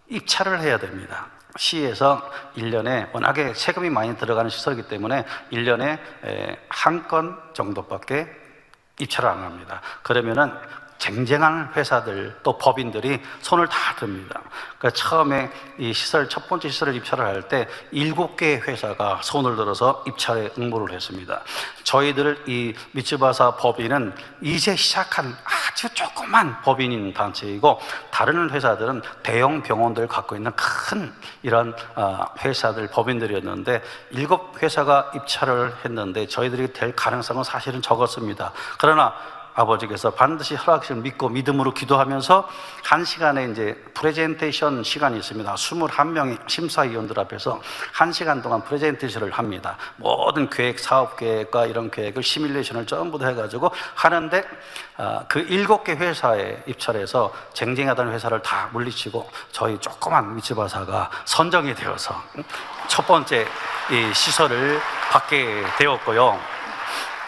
입찰을 해야 됩니다. 시에서 1년에 워낙에 세금이 많이 들어가는 시설이기 때문에 1년에 한 건 정도밖에 입찰을 안 합니다. 그러면은 쟁쟁한 회사들 또 법인들이 손을 다 듭니다. 그러니까 처음에 이 시설, 첫 번째 시설을 입찰을 할 때 7개의 회사가 손을 들어서 입찰에 응모를 했습니다. 저희들 이 미츠바사 법인은 이제 시작한 아주 조그만 법인인 단체이고, 다른 회사들은 대형 병원들을 갖고 있는 큰 이런 회사들, 법인들이었는데 7회사가 입찰을 했는데 저희들이 될 가능성은 사실은 적었습니다. 그러나 아버지께서 반드시 허락을 믿고 믿음으로 기도하면서 1시간에 이제 프레젠테이션 시간이 있습니다. 21명의 심사위원들 앞에서 1시간 동안 프레젠테이션을 합니다. 모든 계획, 사업 계획과 이런 계획을 시뮬레이션을 전부 다 해가지고 하는데 그 7개 회사에 입찰해서 쟁쟁하다는 회사를 다 물리치고 저희 조그만 미츠바사가 선정이 되어서 첫 번째 이 시설을 받게 되었고요.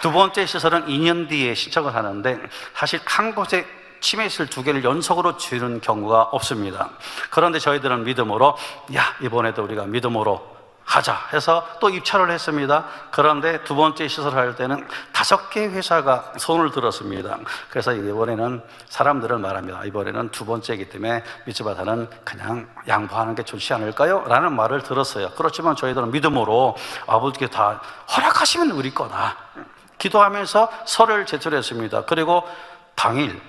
두 번째 시설은 2년 뒤에 신청을 하는데 사실 한 곳에 치매시설 2개를 연속으로 주는 경우가 없습니다. 그런데 저희들은 믿음으로 이번에도 우리가 믿음으로 하자 해서 또 입찰을 했습니다. 그런데 두 번째 시설을 할 때는 5개 회사가 손을 들었습니다. 그래서 이번에는 사람들은 말합니다. 이번에는 두 번째이기 때문에 미츠바사는 그냥 양보하는 게 좋지 않을까요? 라는 말을 들었어요. 그렇지만 저희들은 믿음으로 아버지께 다 허락하시면 우리 거다 기도하면서 서를 제출했습니다. 그리고 당일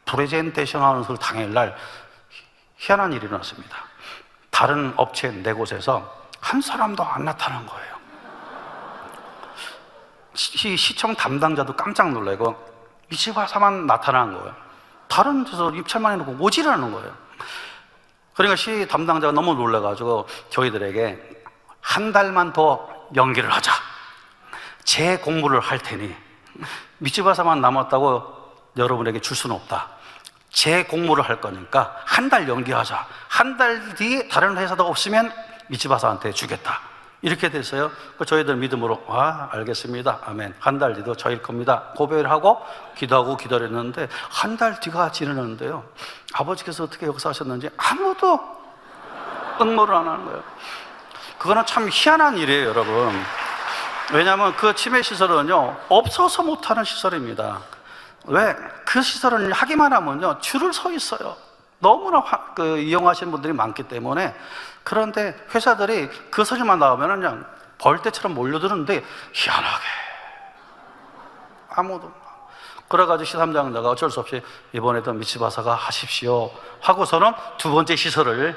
프레젠테이션 하는 당일날 희한한 일이 일어났습니다. 다른 업체 4곳에서 한 사람도 안 나타난 거예요. 시청 담당자도 깜짝 놀라고 미츠바사만 나타난 거예요. 다른 데서 입찰만 해놓고 오질 않는 거예요. 그러니까 시 담당자가 너무 놀라가지고 저희들에게 한 달만 더 연기를 하자. 제 공부를 할 테니 미츠바사만 남았다고 여러분에게 줄 수는 없다. 제 공모를 할 거니까 한 달 연기하자. 한 달 뒤에 다른 회사도 없으면 미츠바사한테 주겠다. 이렇게 됐어요. 저희들 믿음으로 알겠습니다. 아멘. 한 달 뒤도 저일 겁니다. 고백을 하고 기도하고 기다렸는데 한 달 뒤가 지났는데요. 아버지께서 어떻게 역사하셨는지 아무도 응모를 안 하는 거예요. 그거는 참 희한한 일이에요, 여러분. 왜냐하면 그 치매 시설은요, 없어서 못하는 시설입니다. 왜? 그 시설은 하기만 하면요 줄을 서 있어요. 너무나 이용하시는 분들이 많기 때문에. 그런데 회사들이 그 사진만 나오면 그냥 벌떼처럼 몰려드는데 희한하게 아무도. 그래가지고 시담장자가 어쩔 수 없이 이번에도 미츠바사가 하십시오 하고서는 두 번째 시설을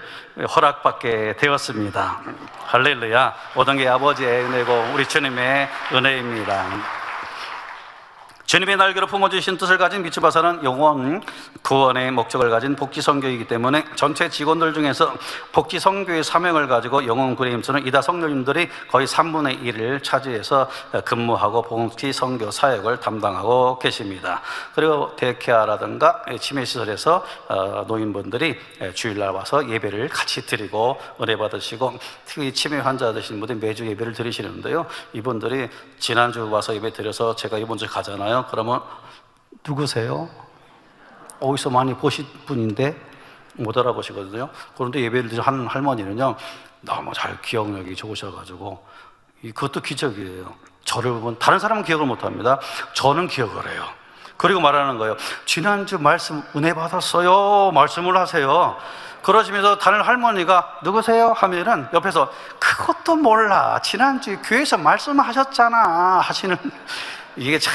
허락받게 되었습니다. 할렐루야. 모든 게 아버지의 은혜고 우리 주님의 은혜입니다. 주님의 날개로 품어주신 뜻을 가진 미츠바사는 영원 구원의 목적을 가진 복지선교이기 때문에 전체 직원들 중에서 복지선교의 사명을 가지고 영원 구원에 힘쓰는 이다 성도님들이 거의 3분의 1을 차지해서 근무하고 복지선교 사역을 담당하고 계십니다. 그리고 데케아라든가 치매시설에서 노인분들이 주일날 와서 예배를 같이 드리고 은혜 받으시고, 특히 치매 환자 되시는 분들이 매주 예배를 드리시는데요, 이분들이 지난주 와서 예배 드려서 제가 이번 주에 가잖아요. 그러면 누구세요? 어디서 많이 보신 분인데 못 알아보시거든요. 그런데 예배를 드린 한 할머니는요 너무 잘 기억력이 좋으셔가지고, 그것도 기적이에요. 저를 보면 다른 사람은 기억을 못합니다. 저는 기억을 해요. 그리고 말하는 거예요. 지난주 말씀 은혜 받았어요 말씀을 하세요. 그러시면서 다른 할머니가 누구세요? 하면은 옆에서 그것도 몰라, 지난주에 교회에서 말씀하셨잖아 하시는, 이게 참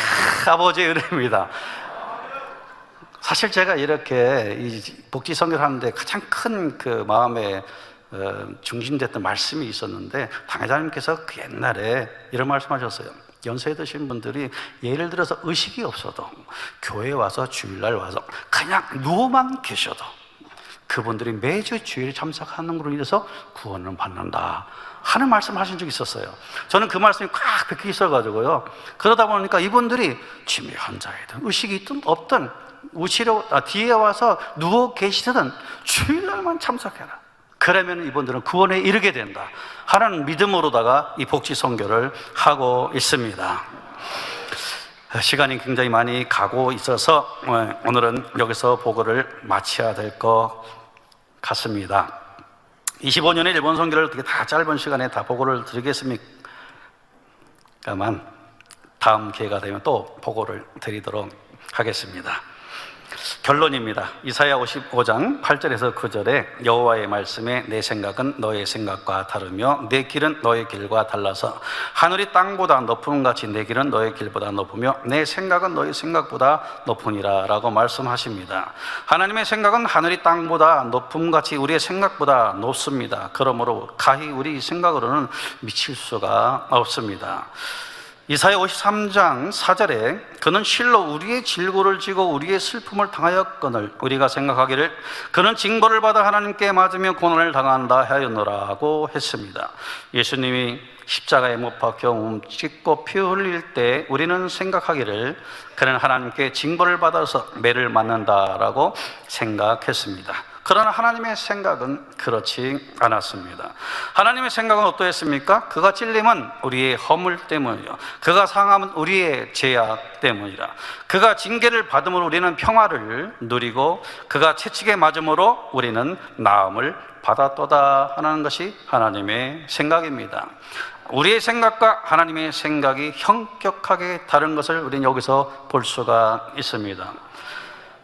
아버지의 은혜입니다. 사실 제가 이렇게 이 복지 선교를 하는데 가장 큰 그 마음에 중심됐던 말씀이 있었는데, 당회장님께서 그 옛날에 이런 말씀하셨어요. 연세 드신 분들이 예를 들어서 의식이 없어도 교회에 와서 주일날 와서 그냥 누워만 계셔도 그분들이 매주 주일에 참석하는 걸로 인해서 구원을 받는다 하는 말씀 하신 적이 있었어요. 저는 그 말씀이 꽉 박혀 있어가지고요, 그러다 보니까 이분들이 치매 환자이든 의식이 있든 없든 뒤에 와서 누워 계시든 주일날만 참석해라. 그러면 이분들은 구원에 이르게 된다 하는 믿음으로다가 이 복지 선교를 하고 있습니다. 시간이 굉장히 많이 가고 있어서 오늘은 여기서 보고를 마쳐야 될 것 같습니다. 25년의 일본 선교를 어떻게 다 짧은 시간에 다 보고를 드리겠습니까만, 다음 기회가 되면 또 보고를 드리도록 하겠습니다. 결론입니다. 이사야 55장 8절에서 9절에 여호와의 말씀에 내 생각은 너의 생각과 다르며 내 길은 너의 길과 달라서 하늘이 땅보다 높음 같이 내 길은 너의 길보다 높으며 내 생각은 너의 생각보다 높으니라 라고 말씀하십니다. 하나님의 생각은 하늘이 땅보다 높음 같이 우리의 생각보다 높습니다. 그러므로 가히 우리 생각으로는 미칠 수가 없습니다. 이사야 53장 4절에 그는 실로 우리의 질고를 지고 우리의 슬픔을 당하였거늘 우리가 생각하기를 그는 징벌을 받아 하나님께 맞으며 고난을 당한다 하였노라고 했습니다. 예수님이 십자가에 못 박혀 찢고 피 흘릴 때 우리는 생각하기를 그는 하나님께 징벌을 받아서 매를 맞는다라고 생각했습니다. 그러나 하나님의 생각은 그렇지 않았습니다. 하나님의 생각은 어떠했습니까? 그가 찔림은 우리의 허물 때문이요, 그가 상함은 우리의 죄악 때문이라. 그가 징계를 받음으로 우리는 평화를 누리고 그가 채찍에 맞음으로 우리는 나음을 받았도다 하는 것이 하나님의 생각입니다. 우리의 생각과 하나님의 생각이 현격하게 다른 것을 우리는 여기서 볼 수가 있습니다.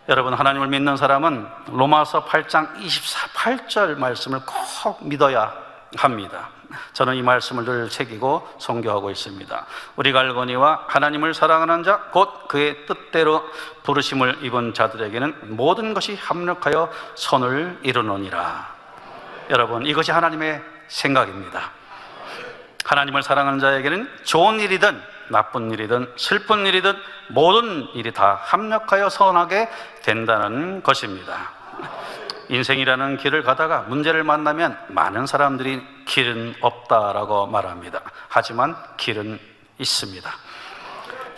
여러분, 하나님을 믿는 사람은 로마서 8장 28절 말씀을 꼭 믿어야 합니다. 저는 이 말씀을 늘 새기고 선교하고 있습니다. 우리가 알거니와 하나님을 사랑하는 자 곧 그의 뜻대로 부르심을 입은 자들에게는 모든 것이 합력하여 선을 이루느니라. 여러분, 이것이 하나님의 생각입니다. 하나님을 사랑하는 자에게는 좋은 일이든 나쁜 일이든 슬픈 일이든 모든 일이 다 합력하여 선하게 된다는 것입니다. 인생이라는 길을 가다가 문제를 만나면 많은 사람들이 길은 없다라고 말합니다. 하지만 길은 있습니다.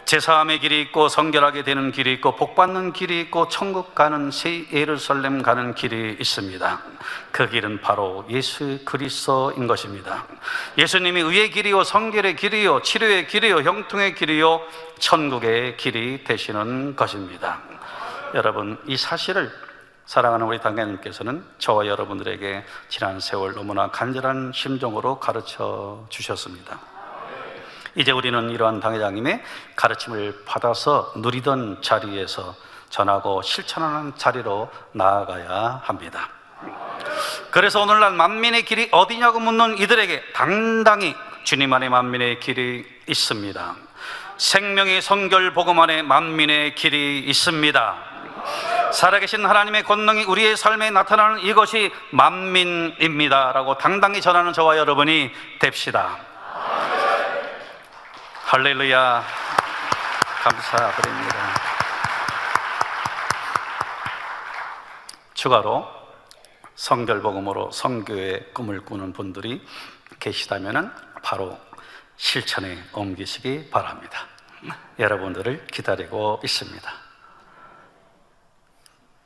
제사함의 길이 있고 성결하게 되는 길이 있고 복받는 길이 있고 천국 가는 새 예루살렘 가는 길이 있습니다. 그 길은 바로 예수 그리스도인 것입니다. 예수님이 의의 길이요 성결의 길이요 치료의 길이요 형통의 길이요 천국의 길이 되시는 것입니다. 여러분, 이 사실을 사랑하는 우리 당회님께서는 저와 여러분들에게 지난 세월 너무나 간절한 심정으로 가르쳐 주셨습니다. 이제 우리는 이러한 당회장님의 가르침을 받아서 누리던 자리에서 전하고 실천하는 자리로 나아가야 합니다. 그래서 오늘날 만민의 길이 어디냐고 묻는 이들에게 당당히 주님 안에 만민의 길이 있습니다. 생명의 성결 복음 안에 만민의 길이 있습니다. 살아계신 하나님의 권능이 우리의 삶에 나타나는 이것이 만민입니다 라고 당당히 전하는 저와 여러분이 됩시다. 할렐루야, 감사드립니다. 추가로 성결복음으로 선교의 꿈을 꾸는 분들이 계시다면 바로 실천에 옮기시기 바랍니다. 여러분들을 기다리고 있습니다.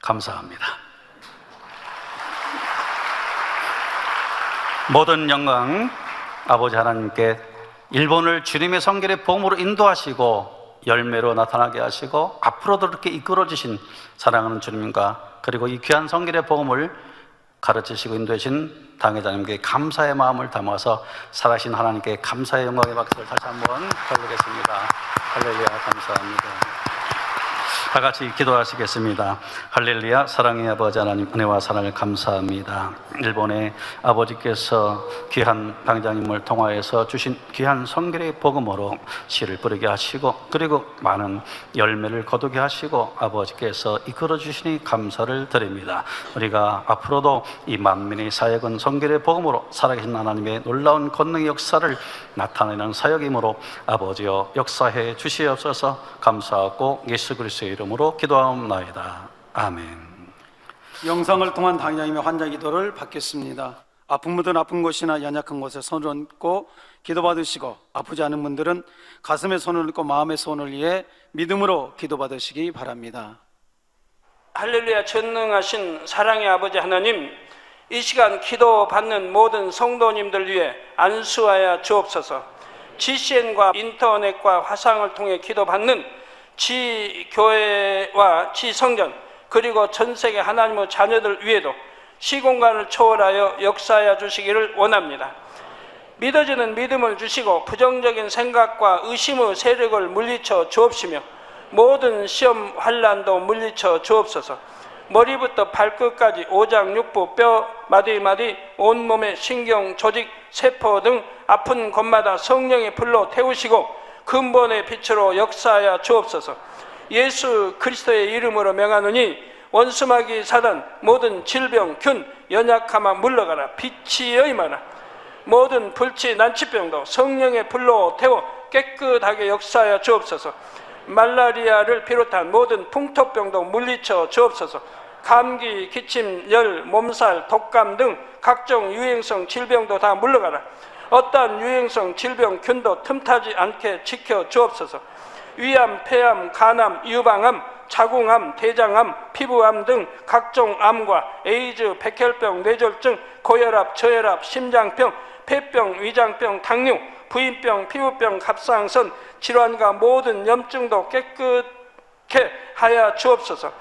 감사합니다. 모든 영광 아버지 하나님께 일본을 주님의 성결의 복음으로 인도하시고 열매로 나타나게 하시고 앞으로도 그렇게 이끌어 주신 사랑하는 주님과 그리고 이 귀한 성결의 복음을 가르치시고 인도해 주신 당회장님께 감사의 마음을 담아서 살아신 하나님께 감사의 영광의 박수를 다시 한번 돌리겠습니다. 할렐루야, 감사합니다. 다 같이 기도하시겠습니다. 할렐루야, 사랑의 아버지 하나님, 은혜와 사랑을 감사합니다. 일본의 아버지께서 귀한 당장님을 통하여서 주신 귀한 성결의 복음으로 씨를 뿌리게 하시고 그리고 많은 열매를 거두게 하시고 아버지께서 이끌어 주시니 감사를 드립니다. 우리가 앞으로도 이 만민의 사역은 성결의 복음으로 살아계신 하나님의 놀라운 권능의 역사를 나타내는 사역이므로 아버지여 역사해 주시옵소서. 감사하고 예수 그리스도의 이름으로 기도하옵나이다. 아멘. 영상을 통한 당장님의 환자 기도를 받겠습니다. 아픈 분들은 아픈 곳이나 연약한 곳에 손을 얹고 기도받으시고 아프지 않은 분들은 가슴에 손을 얹고 마음의 손을 위해 믿음으로 기도받으시기 바랍니다. 할렐루야, 전능하신 사랑의 아버지 하나님, 이 시간 기도받는 모든 성도님들 위해 안수하여 주옵소서. GCN과 인터넷과 화상을 통해 기도받는 지교회와 지성전 그리고 전세계 하나님의 자녀들 위에도 시공간을 초월하여 역사하여 주시기를 원합니다. 믿어지는 믿음을 주시고 부정적인 생각과 의심의 세력을 물리쳐 주옵시며 모든 시험 환난도 물리쳐 주옵소서. 머리부터 발끝까지 오장육부 뼈 마디마디 온몸의 신경 조직 세포 등 아픈 곳마다 성령의 불로 태우시고 근본의 빛으로 역사하여 주옵소서. 예수 그리스도의 이름으로 명하노니 원수마귀 사단 모든 질병 균 연약함아 물러가라. 빛이 임하라. 모든 불치 난치병도 성령의 불로 태워 깨끗하게 역사하여 주옵소서. 말라리아를 비롯한 모든 풍토병도 물리쳐 주옵소서. 감기, 기침, 열, 몸살, 독감 등 각종 유행성 질병도 다 물러가라. 어떠한 유행성 질병 균도 틈타지 않게 지켜 주옵소서. 위암, 폐암, 간암, 유방암, 자궁암, 대장암, 피부암 등 각종 암과 에이즈, 백혈병, 뇌졸중, 고혈압, 저혈압, 심장병, 폐병, 위장병, 당뇨, 부인병, 피부병, 갑상선 질환과 모든 염증도 깨끗게 하여 주옵소서.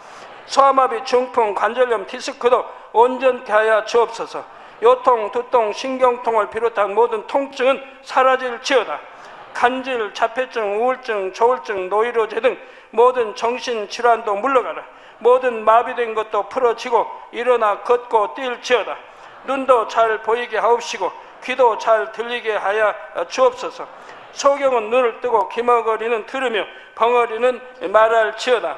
소아마비, 중풍, 관절염, 디스크도 온전케 하여 주옵소서. 요통, 두통, 신경통을 비롯한 모든 통증은 사라질지어다. 간질, 자폐증, 우울증, 조울증, 노이로제 등 모든 정신질환도 물러가라. 모든 마비된 것도 풀어지고 일어나 걷고 뛸지어다. 눈도 잘 보이게 하옵시고 귀도 잘 들리게 하여 주옵소서. 소경은 눈을 뜨고 기머거리는 들으며 벙어리는 말할지어다.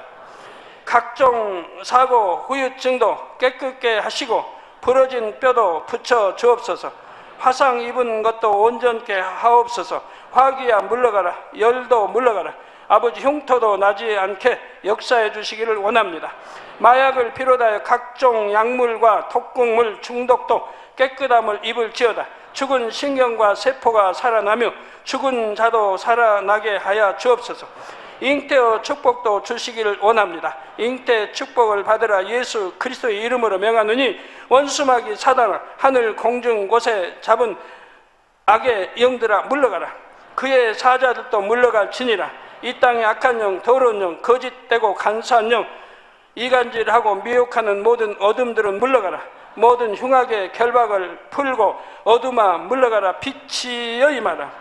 각종 사고, 후유증도 깨끗게 하시고 부러진 뼈도 붙여 주옵소서. 화상 입은 것도 온전케 하옵소서. 화기야 물러가라. 열도 물러가라. 아버지 흉터도 나지 않게 역사해 주시기를 원합니다. 마약을 비롯하여 각종 약물과 독극물 중독도 깨끗함을 입을지어다. 죽은 신경과 세포가 살아나며 죽은 자도 살아나게 하여 주옵소서. 잉태의 축복도 주시기를 원합니다. 잉태 축복을 받으라. 예수 그리스도의 이름으로 명하노니 원수마귀 사단아, 하늘 공중 곳에 잡은 악의 영들아 물러가라. 그의 사자들도 물러갈지니라. 이 땅의 악한 영, 더러운 영, 거짓되고 간사한 영, 이간질하고 미혹하는 모든 어둠들은 물러가라. 모든 흉악의 결박을 풀고 어둠아 물러가라. 빛이여 임하라.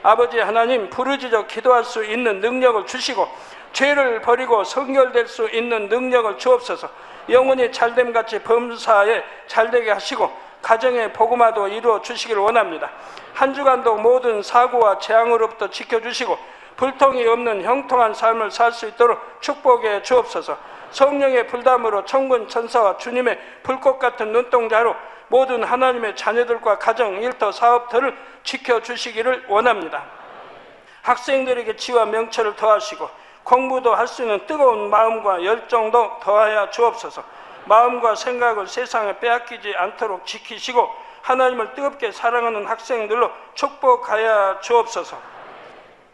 아버지 하나님, 부르짖어 기도할 수 있는 능력을 주시고 죄를 버리고 성결될 수 있는 능력을 주옵소서. 영혼이 잘됨같이 범사에 잘되게 하시고 가정의 복음화도 이루어 주시기를 원합니다. 한 주간도 모든 사고와 재앙으로부터 지켜주시고 불통이 없는 형통한 삶을 살 수 있도록 축복해 주옵소서. 성령의 불담으로 천군 천사와 주님의 불꽃 같은 눈동자로 모든 하나님의 자녀들과 가정, 일터, 사업들을 지켜주시기를 원합니다. 학생들에게 지와 명철을 더하시고 공부도 할 수 있는 뜨거운 마음과 열정도 더하여 주옵소서. 마음과 생각을 세상에 빼앗기지 않도록 지키시고 하나님을 뜨겁게 사랑하는 학생들로 축복하여 주옵소서.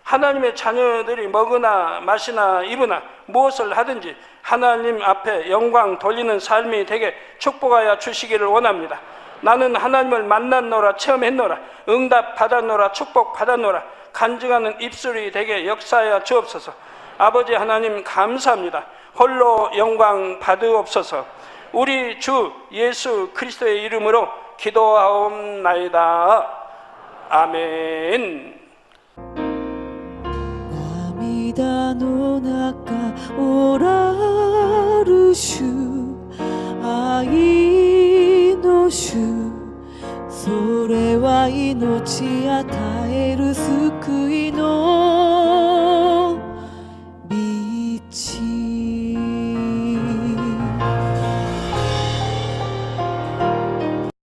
하나님의 자녀들이 먹으나 마시나 입으나 무엇을 하든지 하나님 앞에 영광 돌리는 삶이 되게 축복하여 주시기를 원합니다. 나는 하나님을 만났노라, 체험했노라, 응답 받았노라, 축복 받았노라, 간증하는 입술이 되게 역사하여 주옵소서. 아버지 하나님 감사합니다. 홀로 영광 받으옵소서. 우리 주 예수 그리스도의 이름으로 기도하옵나이다. 아멘. 涙の中おらる主愛の主それは命与える救いの